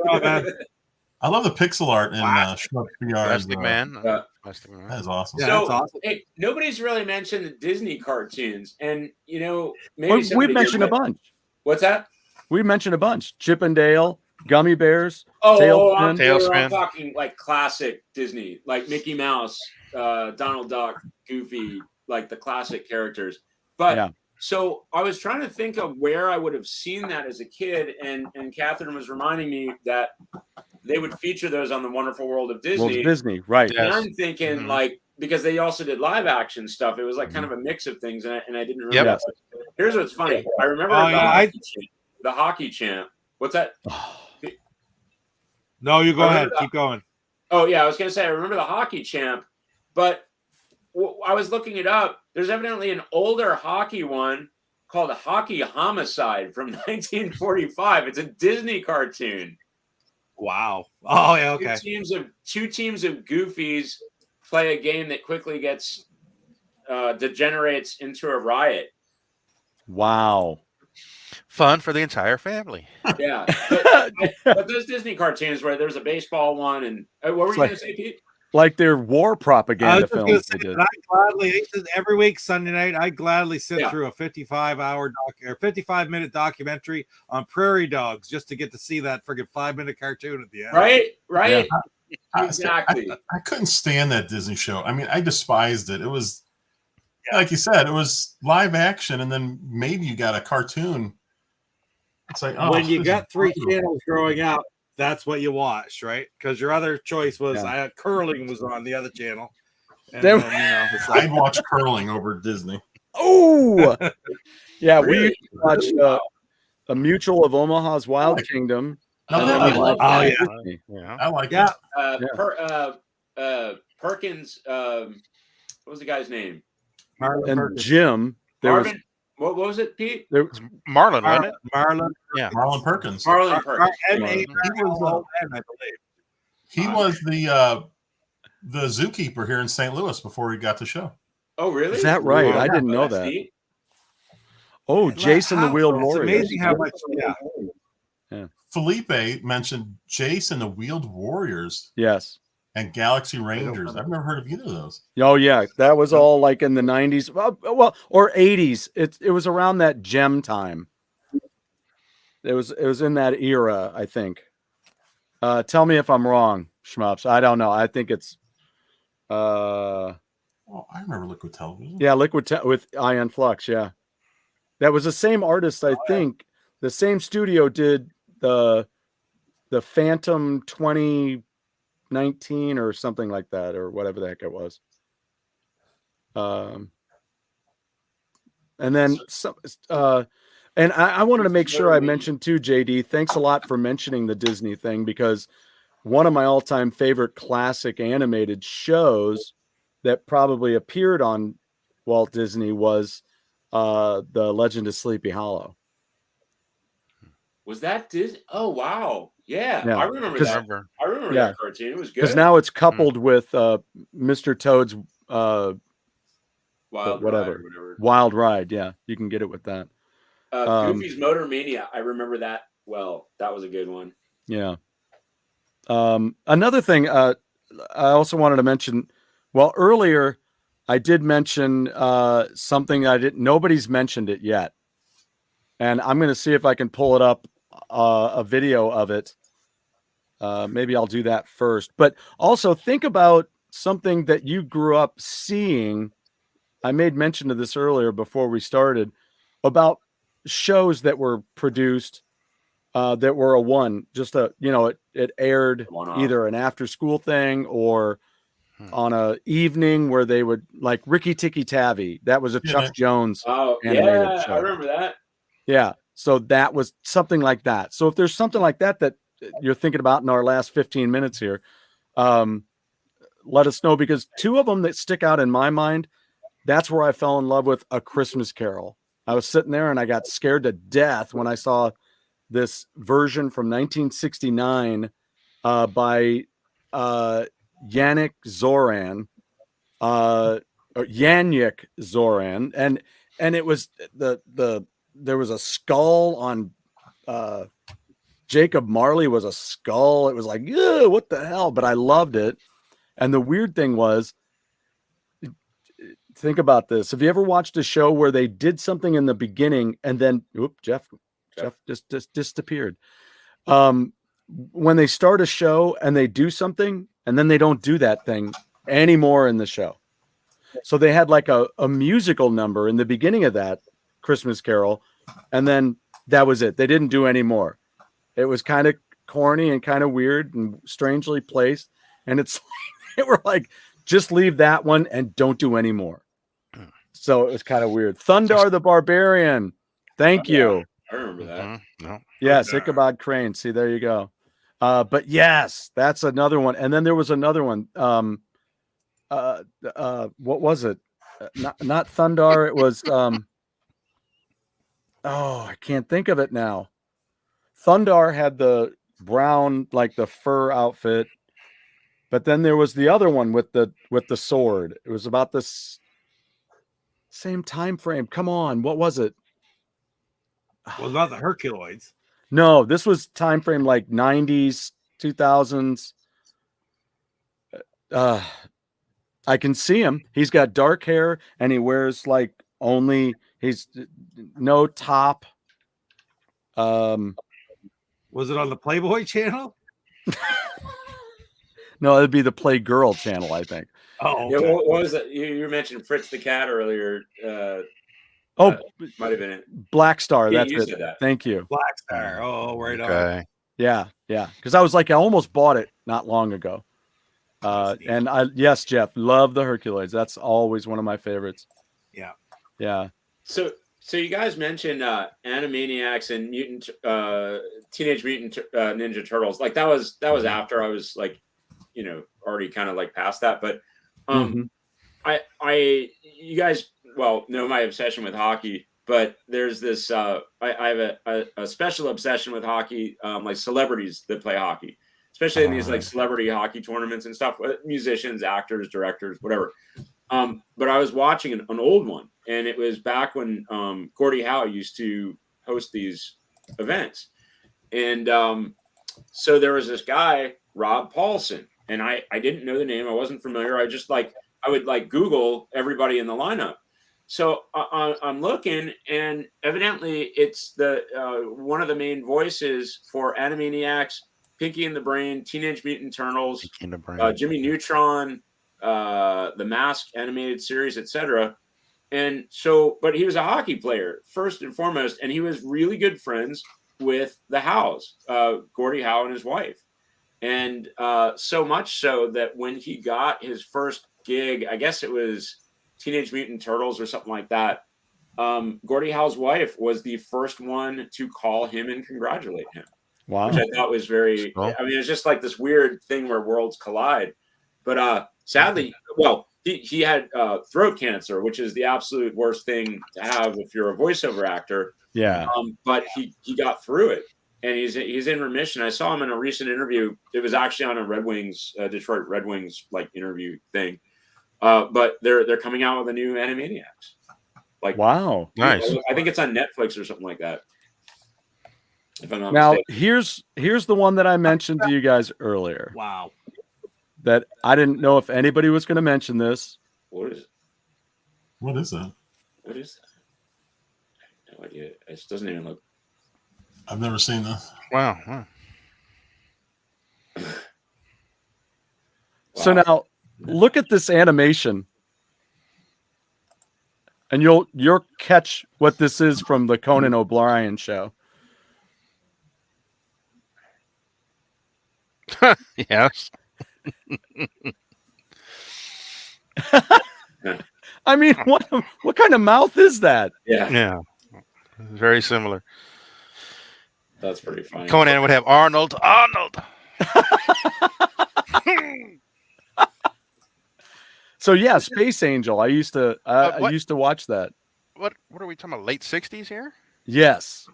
Oh, man. I love the pixel art in Schmuck VR. Plastic Man. uh, Plastic Man. That is awesome. Yeah, So, that's awesome. hey, nobody's really mentioned the Disney cartoons, and maybe We've somebody mentioned a here might- bunch. What's that? We mentioned a bunch. Chip and Dale, Gummy Bears. Oh, Tailspin. I'm Tailspin. talking like classic Disney, like Mickey Mouse, Donald Duck, Goofy, like the classic characters. But Yeah. so I was trying to think of where I would have seen that as a kid, and Catherine was reminding me that they would feature those on the Wonderful World of Well, Disney. Disney, right. Yeah. And Yes. I'm thinking Mhm. like because they also did live action stuff. It was like kind of a mix of things, and I didn't remember. Yep. Yes. Here's what's funny. I remember Oh, the, yeah, hockey champ. What's that? No, you go I ahead. remember Keep going. Oh yeah, I was gonna say I remember the hockey champ, but I was looking it up. There's evidently an older hockey one called Hockey Homicide from 1945. It's a Disney cartoon. Wow. Oh, yeah, okay. Two teams of goofies play a game that quickly gets degenerates into a riot. Wow. Fun for the entire family. Yeah, but those Disney cartoons where there's a baseball one and what were It's you like- gonna say, Pete? Like their war I propaganda was just going to films say they did. that I gladly, every week, Sunday night, I gladly sit Yeah. through a 55-minute documentary on prairie dogs just to get to see that friggin' 5-minute cartoon at the end. Right. I- Exactly. I couldn't stand that Disney show. I mean, I despised it. It was, like you said, it was live action, and then maybe you got a cartoon. It's like, oh, When you this got is 3 brutal. channels growing up, that's what you watched, right? Because your other choice was curling was on the other channel. And There- then, it's like, I'd watch curling over Disney. Oh, yeah. We Really? watched a Mutual of Omaha's Wild Kingdom. No, and then I we like watched that. Disney. Yeah. I like yeah. it. Perkins. What was the guy's name? Marlon And Perkins. Jim. There was Marvin. What was it, Pete? Marlon, wasn't it? Marlon. Yeah. Marlon Perkins. Marlon Perkins. And he was old man, I believe. He was the zookeeper here in St. Louis before he got the show. Oh, really? Is that right? Wow. I didn't know That's that. neat. Oh, Jason the Wheeled It's Warrior. amazing how much. Yeah. Felipe mentioned Jason the Wheeled Warriors Yes. and Galaxy Rangers. I've never heard of either of those. Oh yeah, that was all like in the 90s, well, or 80s. It was around that gem time. It was in that era, I think. Tell me if I'm wrong, Schmups. I don't know. I think it's Oh, I remember Liquid Television. yeah, with Ion Flux, yeah. That was the same artist, I think. The same studio did the Phantom 2019 or something like that, or whatever the heck it was. And then some, and I wanted to make sure I mentioned too, JD. Thanks a lot for mentioning the Disney thing, because one of my all-time favorite classic animated shows that probably appeared on Walt Disney was The Legend of Sleepy Hollow. Was that Disney? Oh, wow. Yeah. Yeah. I remember 'Cause- that. I remember Yeah. that cartoon. It was good. Because now it's coupled with Mr. Toad's Wild whatever. Ride or whatever. Wild Ride. Yeah, you can get it with that. Goofy's Motor Mania. I remember that well. That was a good one. Yeah. Another thing I also wanted to mention. Well, earlier I did mention something nobody's mentioned it yet, and I'm going to see if I can pull it up a video of it. Maybe I'll do that first. But also think about something that you grew up seeing. I made mention of this earlier before we started about shows that were produced that were a one, just a, it aired either an after school thing or on a evening where they would, like Ricky Tikki Tavi. That was a Chuck Jones animated show. I remember that. Yeah. So that was something like that. So if there's something like that you're thinking about in our last 15 minutes here, let us know, because two of them that stick out in my mind, that's where I fell in love with A Christmas Carol. I was sitting there and I got scared to death when I saw this version from 1969 by Yannick Zoran, or Yannick Zoran, and it was there was a skull on Jacob Marley was a skull. It was like, what the hell? But I loved it. And the weird thing was, think about this. Have you ever watched a show where they did something in the beginning and then, Jeff just disappeared. When they start a show and they do something and then they don't do that thing anymore in the show. So they had like a musical number in the beginning of that Christmas Carol, and then that was it. They didn't do any more. It was kind of corny and kind of weird and strangely placed. And they were like, just leave that one and don't do any more. So it was kind of weird. Thundar the Barbarian. Thank you. I remember that. No. Yes, Ichabod Crane. See, there you go. But yes, that's another one. And then there was another one. What was it? Not Thundar. It was I can't think of it now. Thundar had the brown, like the fur outfit, but then there was the other one with the sword. It was about this same time frame. Come on, what was it? Well, not the Herculoids. No, this was time frame like 90s, 2000s. I can see him. He's got dark hair and he wears he's no top. Was it on the Playboy channel? No, it'd be the Playgirl channel, I think. Oh, okay. Yeah, what was it? You mentioned Fritz the Cat earlier. Might have been it. Black Star. Yeah, that's it. That. Thank you. Black Star. Oh, right on. Yeah. Because I was like, I almost bought it not long ago. And yes, Jeff, love the Herculoids. That's always one of my favorites. Yeah. So you guys mentioned Animaniacs and Teenage Mutant Ninja Turtles. Like that was after I was like, already kind of like past that. But you guys know my obsession with hockey. But there's this I have a special obsession with hockey, like celebrities that play hockey, especially in these like celebrity hockey tournaments and stuff. Musicians, actors, directors, whatever. But I was watching an old one, and it was back when Gordie Howe used to host these events. And so there was this guy, Rob Paulson, and I didn't know the name. I wasn't familiar. I just I would Google everybody in the lineup. So I'm looking, and evidently it's the one of the main voices for Animaniacs, Pinky and the Brain, Teenage Mutant Turtles, Jimmy Neutron, the Mask animated series, etc. And so, but he was a hockey player first and foremost, and he was really good friends with the Howes, Gordie Howe and his wife, and so much so that when he got his first gig, I guess it was Teenage Mutant Turtles or something like that, Gordie Howe's wife was the first one to call him and congratulate him. Wow. Which I thought was very, I mean, it's just like this weird thing where worlds collide. But sadly, he had throat cancer, which is the absolute worst thing to have if you're a voiceover actor. Yeah. But he got through it, and he's in remission. I saw him in a recent interview. It was actually on a Detroit Red Wings interview thing. But they're coming out with a new Animaniacs. Wow, nice. I think it's on Netflix or something like that. If I'm not mistaken. Here's the one that I mentioned to you guys earlier. Wow. That I didn't know if anybody was going to mention this. What is it? What is that? What is that? I have no idea. It just doesn't even look. I've never seen this. Wow. Huh. So now look at this animation, and you'll catch what this is from the Conan O'Brien show. Yes. I mean, what kind of mouth is that? Yeah, Yeah. Very similar. that's pretty funny. Conan would have Arnold. So yeah, Space Angel. I used to I used to watch that. What are we talking about? Late 60s here? Yes.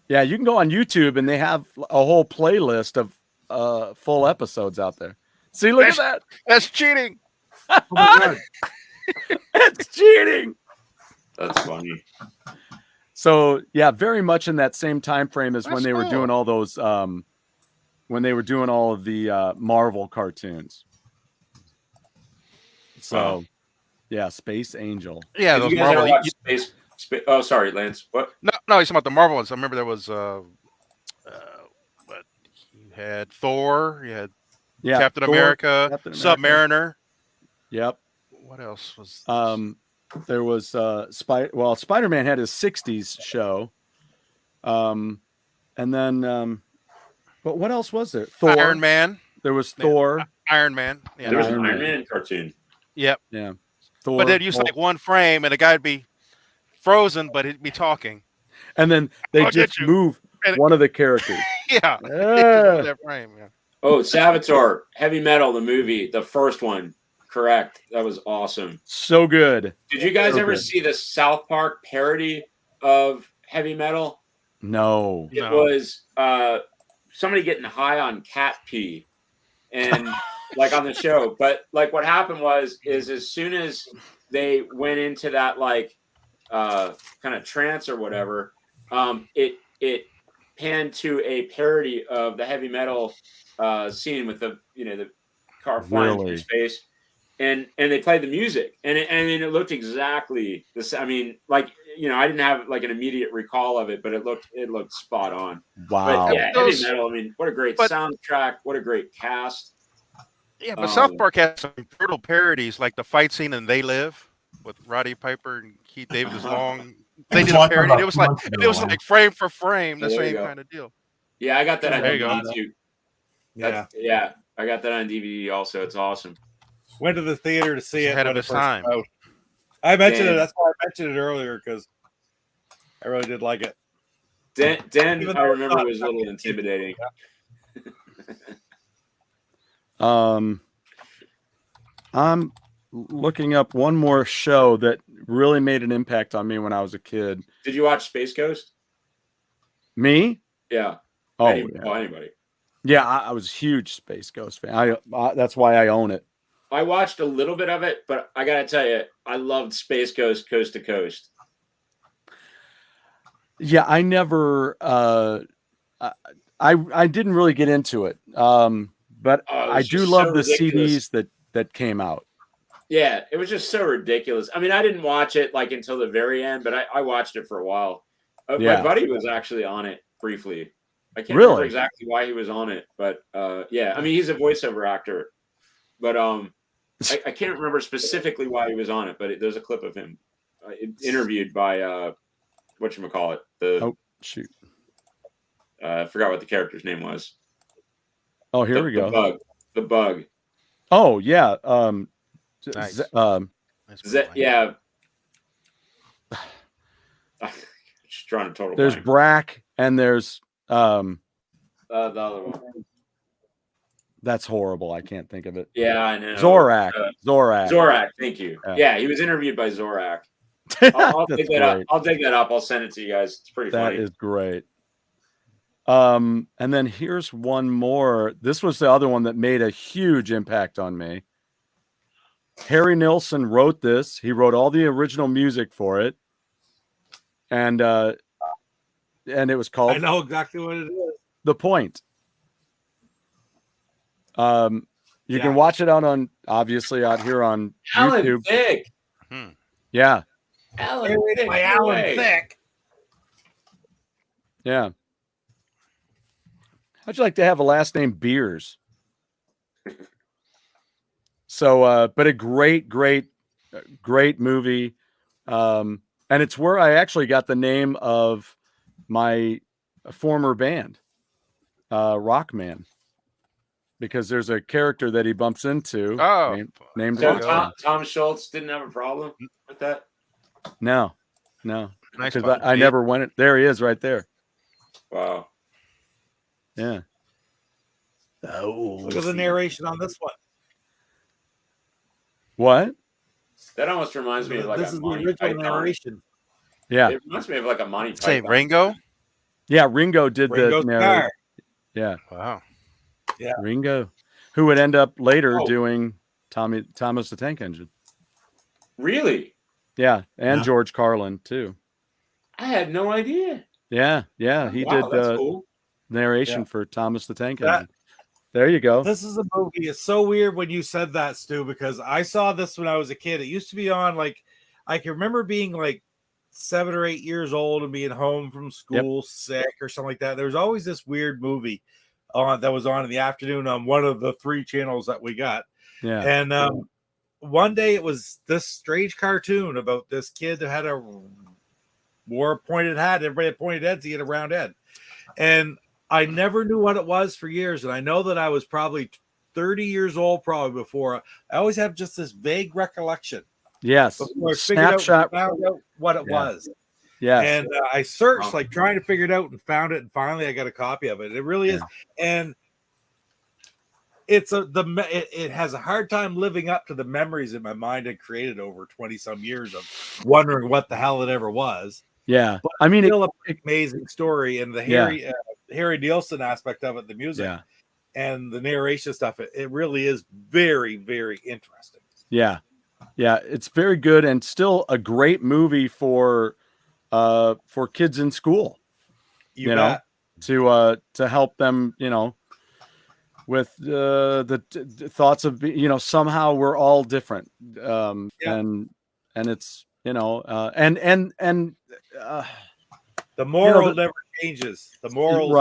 Yeah, you can go on YouTube and they have a whole playlist of full episodes out there. See, look at that. That's cheating. Oh my God. It's cheating. That's funny. So yeah, very much in that same time frame as when That's they were cool. doing all those when they were doing all of the Marvel cartoons. So Wow. yeah, Space Angel. Yeah, Did those you guys Marvel. ever watch Space? Oh, sorry, Lance. What? No, he's talking about the Marvel ones. I remember there was what you had Thor, you had Yeah, Captain Thor, America, Captain America. Submariner. Yep. What else was? There was Spider-Man had his 60s show. And then but what else was there? Thor. Iron Man. There was Yeah. Thor. Iron Man. Yeah. There was an Iron Iron Man. Man cartoon. Yep. Yeah. Thor. But they'd use like one frame, and the guy'd be frozen, but he'd be talking. and then they I'll just get you. move And- one of the characters. Yeah. Yeah. That frame. Yeah. Oh, Savitar, Heavy Metal, the movie, the first one. Correct. That was awesome. So good. Did you guys So ever good. see the South Park parody of Heavy Metal? No. It No. was somebody getting high on cat pee, and like on the show. But like what happened is as soon as they went into that like kind of trance or whatever, it panned to a parody of the Heavy Metal scene with the the car flying through Really? space. And they played the music, and it looked exactly this. I mean, like I didn't have like an immediate recall of it, but it looked spot on. Wow. But yeah, Those- Heavy Metal. I mean, what a great but- soundtrack! What a great cast! Yeah, but South Park has some brutal parodies, like the fight scene in They Live with Roddy Piper and Keith David's long. They did a watched that parody. about It was 2 like months ago. frame for frame, the There you same go. kind of deal. Yeah, I got that on There you go. DVD too. Yeah. Yeah, I got that on DVD also. It's awesome. Went to the theater to see It's it. ahead when of it its first time. came out. I mentioned Damn. it. That's why I mentioned it earlier because I really did like it. Den Even I though it's remember not- was a little intimidating. I'm looking up one more show that really made an impact on me when I was a kid. Did you watch Space Ghost? Me? Yeah. Oh, Anybody. yeah. I was a huge Space Ghost fan. That's why I own it. I watched a little bit of it, but I gotta tell you, I loved Space Ghost Coast to Coast. Yeah, I never. I didn't really get into it. But Oh, it I was do just love so the ridiculous. CDs that came out. Yeah, it was just so ridiculous. I mean, I didn't watch it like until the very end, but I watched it for a while. Yeah. My buddy was actually on it briefly. I can't Really? remember exactly why he was on it, but yeah, I mean, he's a voiceover actor, but I can't remember specifically why he was on it, but there's a clip of him interviewed by whatchamacallit, Oh, shoot. I forgot what the character's name was. Oh, here we go. The bug. Oh, yeah. Nice. Yeah. Just drawing a total There's blank. Brack and there's The other one. that's horrible. I can't think of it. Yeah, I know. Zorak. Zorak. Zorak, thank you. Yeah. Yeah, he was interviewed by Zorak. I'll That's dig that up. great. I'll dig that up. I'll send it to you guys. It's pretty That funny. is great. And then here's one more. This was the other one that made a huge impact on me. Harry Nilsson wrote this. He wrote all the original music for it. And it was I called know exactly what it is. The Point. You Yeah. can watch it obviously out here on Alan YouTube. Thicke. Yeah. Alan Thicke. By no Alan way. Thicke. Yeah. How'd you like to have a last name Beers? So, but a great movie. And it's where I actually got the name of my former band, Rockman, because there's a character that he bumps into named So Rockman. Tom Schultz didn't have a problem with that? No. Nice. Because I never went. There he is right there. Wow. Yeah. Look at the narration on this one. What? That almost reminds me of like this a is the Monty original Python. narration. Yeah. It reminds me of like a Monty Say Python. Ringo. Yeah, Ringo did Ringo's the narration. car. Yeah. Wow. Yeah. Ringo, who would end up later Oh. doing Thomas the Tank Engine. Really? Yeah, and Yeah. George Carlin too. I had no idea. Yeah, he Wow, did that's cool. narration for Thomas the Tank That- Engine. There you go. This is a movie. It's so weird when you said that, Stu, because I saw this when I was a kid. It used to be on, like, I can remember being like 7 or 8 years old and being home from school sick or something like that. There was always this weird movie that was on in the afternoon on one of the 3 channels that we got. Yeah. And one day it was this strange cartoon about this kid that had wore a pointed hat. Everybody had pointed heads. He had a round head. And I never knew what it was for years. And I know that I was probably 30 years old probably before. I always have just this vague recollection. Yes. Before I figured Snapshot. found out what it was. Yeah. And I searched, like, trying to figure it out, and found it. And finally I got a copy of it. It really is. And it's it has a hard time living up to the memories that my mind had created over 20 some years of wondering what the hell it ever was. Yeah. But I mean, still an amazing story, and the Harry Nielsen aspect of it, the music and the narration stuff, it really is very, very interesting. Yeah. It's very good and still a great movie for kids in school. You know, to help them, with the thoughts of, somehow we're all different. And it's, the moral never changes. The moral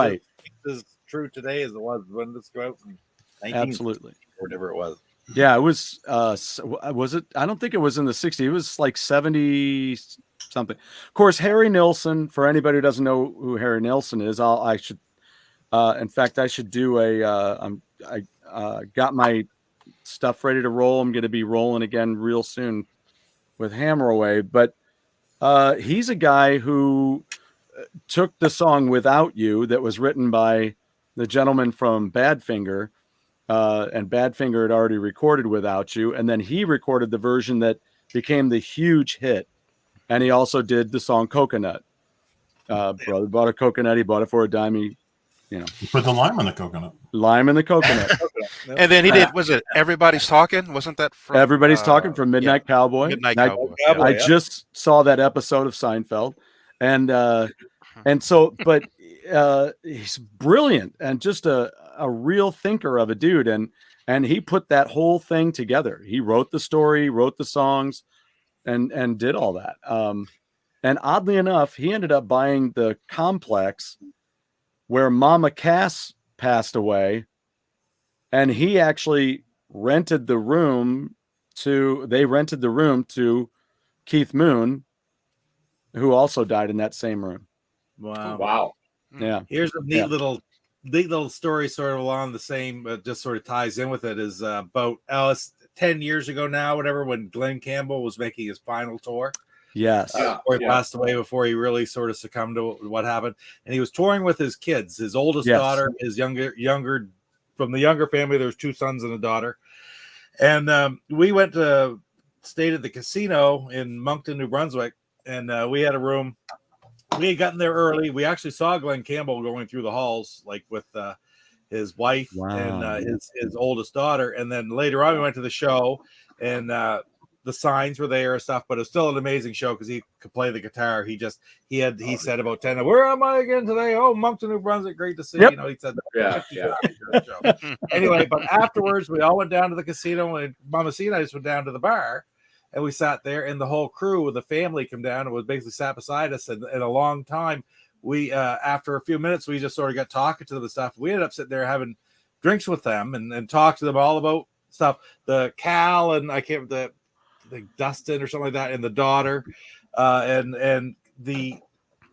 is true today as it was when this go out in 19 absolutely or whatever it was. Yeah, it was it? I don't think it was in the 60s. It was like 70 something. Of course, Harry Nilsson, for anybody who doesn't know who Harry Nilsson is, I should do I got my stuff ready to roll. I'm going to be rolling again real soon with Hammer Away, but he's a guy who took the song Without You that was written by the gentleman from Badfinger, and Badfinger had already recorded Without You, and then he recorded the version that became the huge hit, and he also did the song Coconut. Brother bought a coconut, he bought it for a dime. He put the lime in the coconut. Lime in the coconut. And then he did, was it Everybody's Talking? Wasn't that from Everybody's Talking from Midnight Cowboy? Midnight Cowboy. I just saw that episode of Seinfeld, and so, but he's brilliant and just a real thinker of a dude, and he put that whole thing together. He wrote the story, wrote the songs, and did all that. And oddly enough, he ended up buying the complex where Mama Cass passed away, and he actually rented the room to Keith Moon, who also died in that same room. Wow. Yeah. Here's a neat little story sort of along the same, just sort of ties in with it, is about 10 years ago now, whatever, when Glenn Campbell was making his final tour. Yes. Before he passed away, before he really sort of succumbed to what happened. And he was touring with his kids, his oldest daughter, his younger, from the younger family, there's 2 sons and a daughter. And we stayed at the casino in Moncton, New Brunswick, and we had a room. We had gotten there early. We actually saw Glenn Campbell going through the halls, like with his wife and his oldest daughter. And then later on, we went to the show, and the signs were there and stuff, but it was still an amazing show because he could play the guitar. He said about 10, where am I again today? Oh, Moncton, New Brunswick, great to see. Yep. He said, Anyway, but afterwards we all went down to the casino, and Mama C and I just went down to the bar, and we sat there, and the whole crew with the family came down and was basically sat beside us. And in a long time, we after a few minutes, we just sort of got talking to them and stuff. We ended up sitting there having drinks with them and talk to them all about stuff. The Cal and I can't the Dustin or something like that, and the daughter, and the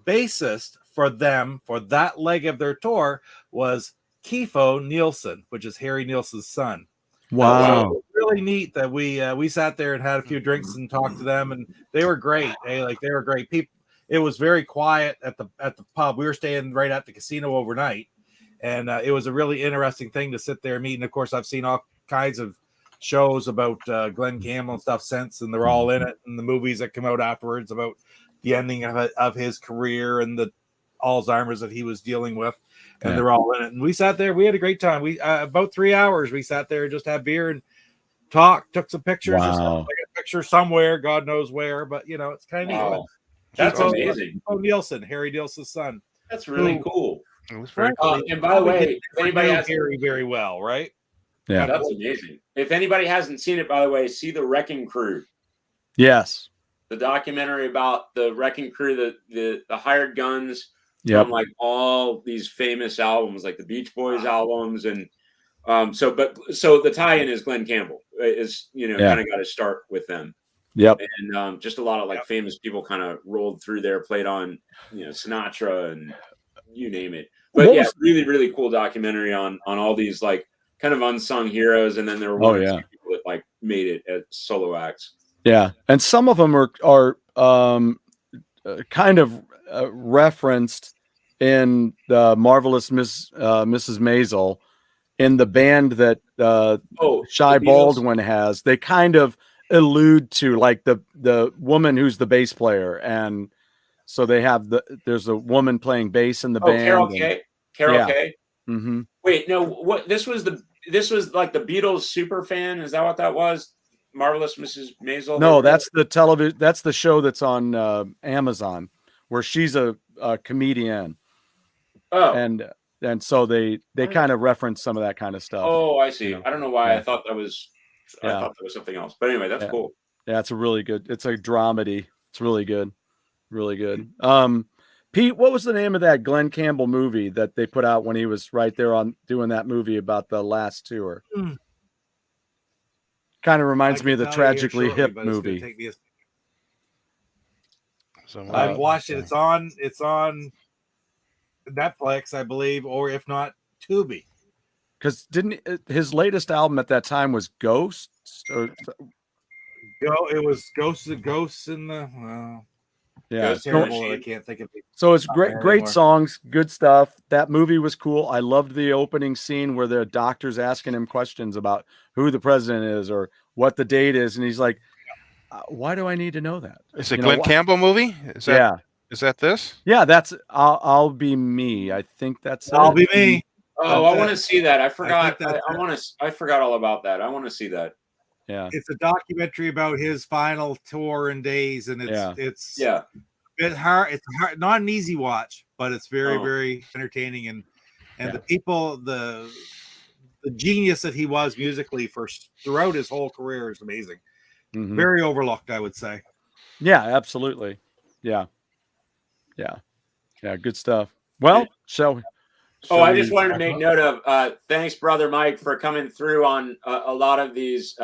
bassist for them for that leg of their tour was Kifo Nielsen, which is Harry Nielsen's son. Wow. So it was really neat that we sat there and had a few drinks and talked to them, and they were great. They were great people. It was very quiet at the pub. We were staying right at the casino overnight, and it was a really interesting thing to sit there and meet. And of course, I've seen all kinds of shows about Glenn Campbell and stuff since, and they're all in it, and the movies that come out afterwards about the ending of his career and the Alzheimer's that he was dealing with, and they're all in it. And we sat there, we had a great time. We about 3 hours we sat there, just had beer and talked, took some pictures. Wow. Like a picture somewhere, God knows where, but you know, it's kind of neat. That's amazing. Nielsen, Harry Nielsen's son. That's really cool. It was very And by the way, if anybody has very, very well, right? Yeah, that's amazing. If anybody hasn't seen it, by the way, see the Wrecking Crew. Yes. The documentary about the Wrecking Crew, the hired guns Yep. from like all these famous albums, like the Beach Boys albums, and so the tie-in is Glenn Campbell is kind of got to start with them. Yep. And just a lot of like famous people kind of rolled through there, played on Sinatra and you name it. But really, really cool documentary on all these like kind of unsung heroes, and then there were one or two people that like made it as solo acts. Yeah, and some of them are kind of referenced in the Marvelous Mrs. Maisel in the band that Shy Baldwin has. They kind of allude to like the woman who's the bass player, and so they have there's a woman playing bass in the band. Carol Kay. Mm-hmm. Wait, no, what this was like the Beatles super fan. Is that what that was? Marvelous Mrs. Maisel? No, that's the television. That's the show that's on Amazon, where she's a comedian. Oh, and so they kind of reference some of that kind of stuff. Oh, I see. I don't know why I thought that was. I thought that was something else. But anyway, that's cool. Yeah, it's a really good. It's a dramedy. It's really good, really good. Pete, what was the name of that Glenn Campbell movie that they put out when he was right there on doing that movie about the last tour? Kind of reminds me of the Tragically Hip movie. I've watched it. It's on Netflix, I believe, or if not, Tubi. Because didn't his latest album at that time was Ghosts? It was Ghosts in the. Yeah, it's terrible. I can't think of it. So it's great songs, good stuff. That movie was cool. I loved the opening scene where the doctor's asking him questions about who the president is or what the date is, and he's like, "Why do I need to know that?" Is it Glenn Campbell movie? Is that this? Yeah, that's I'll Be Me. I think that's I'll Be Me. Oh, I want to see that. I forgot. I forgot all about that. I want to see that. Yeah, it's a documentary about his final tour and days, and it's a bit hard. It's hard, not an easy watch, but it's very very entertaining, and the people, the genius that he was musically throughout his whole career is amazing. Mm-hmm. Very overlooked, I would say. Yeah, absolutely. Yeah. Good stuff. Well, shall we? I just wanted to make note of thanks, Brother Mike, for coming through on a lot of these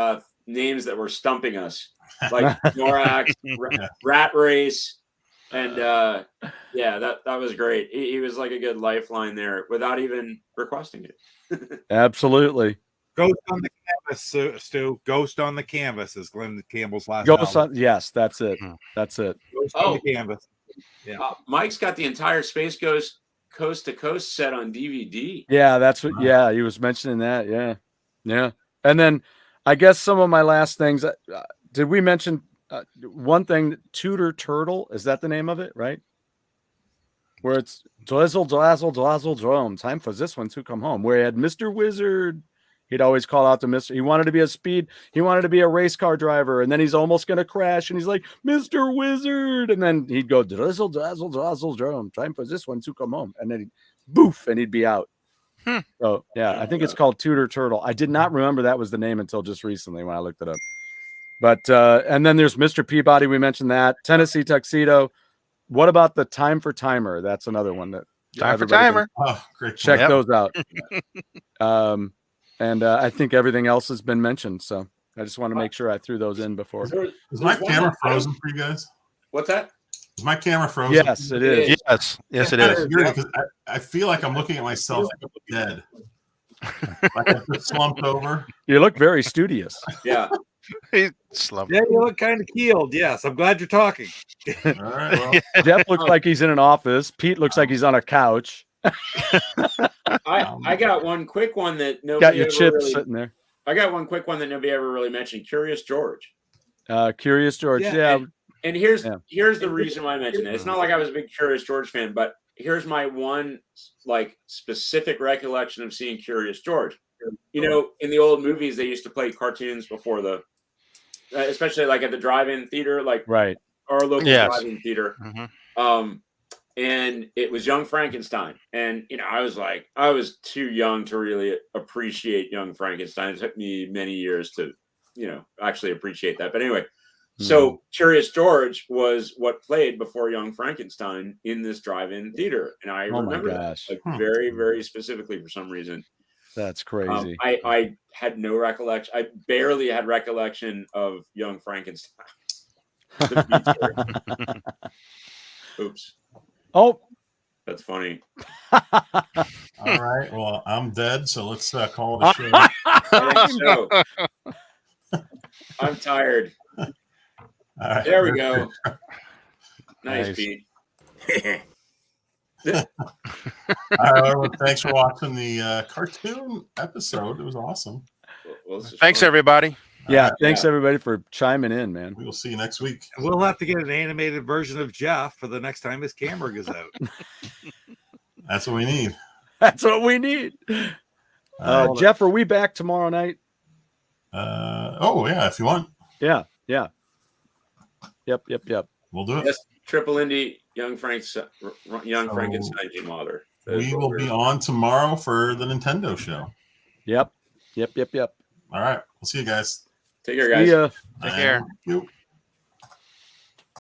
names that were stumping us, like Norax, Rat Race, and that was great. He was like a good lifeline there without even requesting it. Absolutely. Ghost on the Canvas, Stu. Ghost on the Canvas is Glenn Campbell's last album. Yes, that's it. That's it. Ghost on the Canvas. Yeah. Mike's got the entire Space Ghost Coast to Coast set on DVD. Yeah, that's what. Yeah, he was mentioning that. Yeah. And then I guess some of my last things. Did we mention one thing? Tudor Turtle, is that the name of it? Right. Where it's Dlazzle Drum. Time for this one to come home. Where he had Mr. Wizard. He'd always call out to Mr. He wanted to be he wanted to be a race car driver, and then he's almost going to crash, and he's like, Mr. Wizard, and then he'd go, Dlazzle Drum. Time for this one to come home, and then he'd boof, and he'd be out. So I think it's called Tudor Turtle. I did not remember that was the name until just recently when I looked it up. But and then there's Mr. Peabody. We mentioned that. Tennessee Tuxedo. what about the Time for Timer? That's another one that Time for everybody can timer. Oh, great. check Yep. those out. And I think everything else has been mentioned. So I just want to make sure I threw those in before. Is my camera frozen for you guys? What's that? Is my camera frozen? Yes, it is. Yes, it is. Because I feel like I'm looking at myself dead. Like I just slumped over. You look very studious. Yeah. He slumped. Yeah, you look kind of keeled. Yes, I'm glad you're talking. All right. Well, Jeff looks like he's in an office. Pete looks like he's on a couch. I got one quick one that nobody Got your ever chips really, sitting there. I got one quick one that nobody ever really mentioned. Curious George. Curious George. Yeah, Yeah. And here's Yeah. here's the reason why I mentioned it. It's not like I was a big Curious George fan, but here's my one like specific recollection of seeing Curious George. You know, in the old movies, they used to play cartoons before the, especially like at the drive-in theater, like Right. our local Yes. drive-in theater. Mhm. And it was Young Frankenstein. And, you know, I was too young to really appreciate Young Frankenstein. It took me many years to, you know, actually appreciate that. But anyway, so Curious George was what played before Young Frankenstein in this drive-in theater. And I Oh my remember that gosh. like very, very specifically for some reason. That's crazy. I had no recollection. I barely had recollection of Young Frankenstein. Oops. Oh. That's funny. all right. Well, I'm dead, so let's call it a show. I think so. I'm tired. All right. There we go. Nice. Nice, Pete. All right, well, thanks for watching the cartoon episode. It was awesome. Well, this is Thanks, fun. everybody. Yeah. Thanks everybody for chiming in, man. We will see you next week. We'll have to get an animated version of Jeff for the next time his camera goes out. That's what we need. That's what we need. Jeff, are we back tomorrow night? Oh yeah, if you want, Yeah. Yeah. Yep. we'll do it. Yes, Triple Indie, Young Frankenstein Mother. We will be on tomorrow for the Nintendo show. Yep. All right, we'll see you guys. Take care, guys. See ya. Take care. Thank you.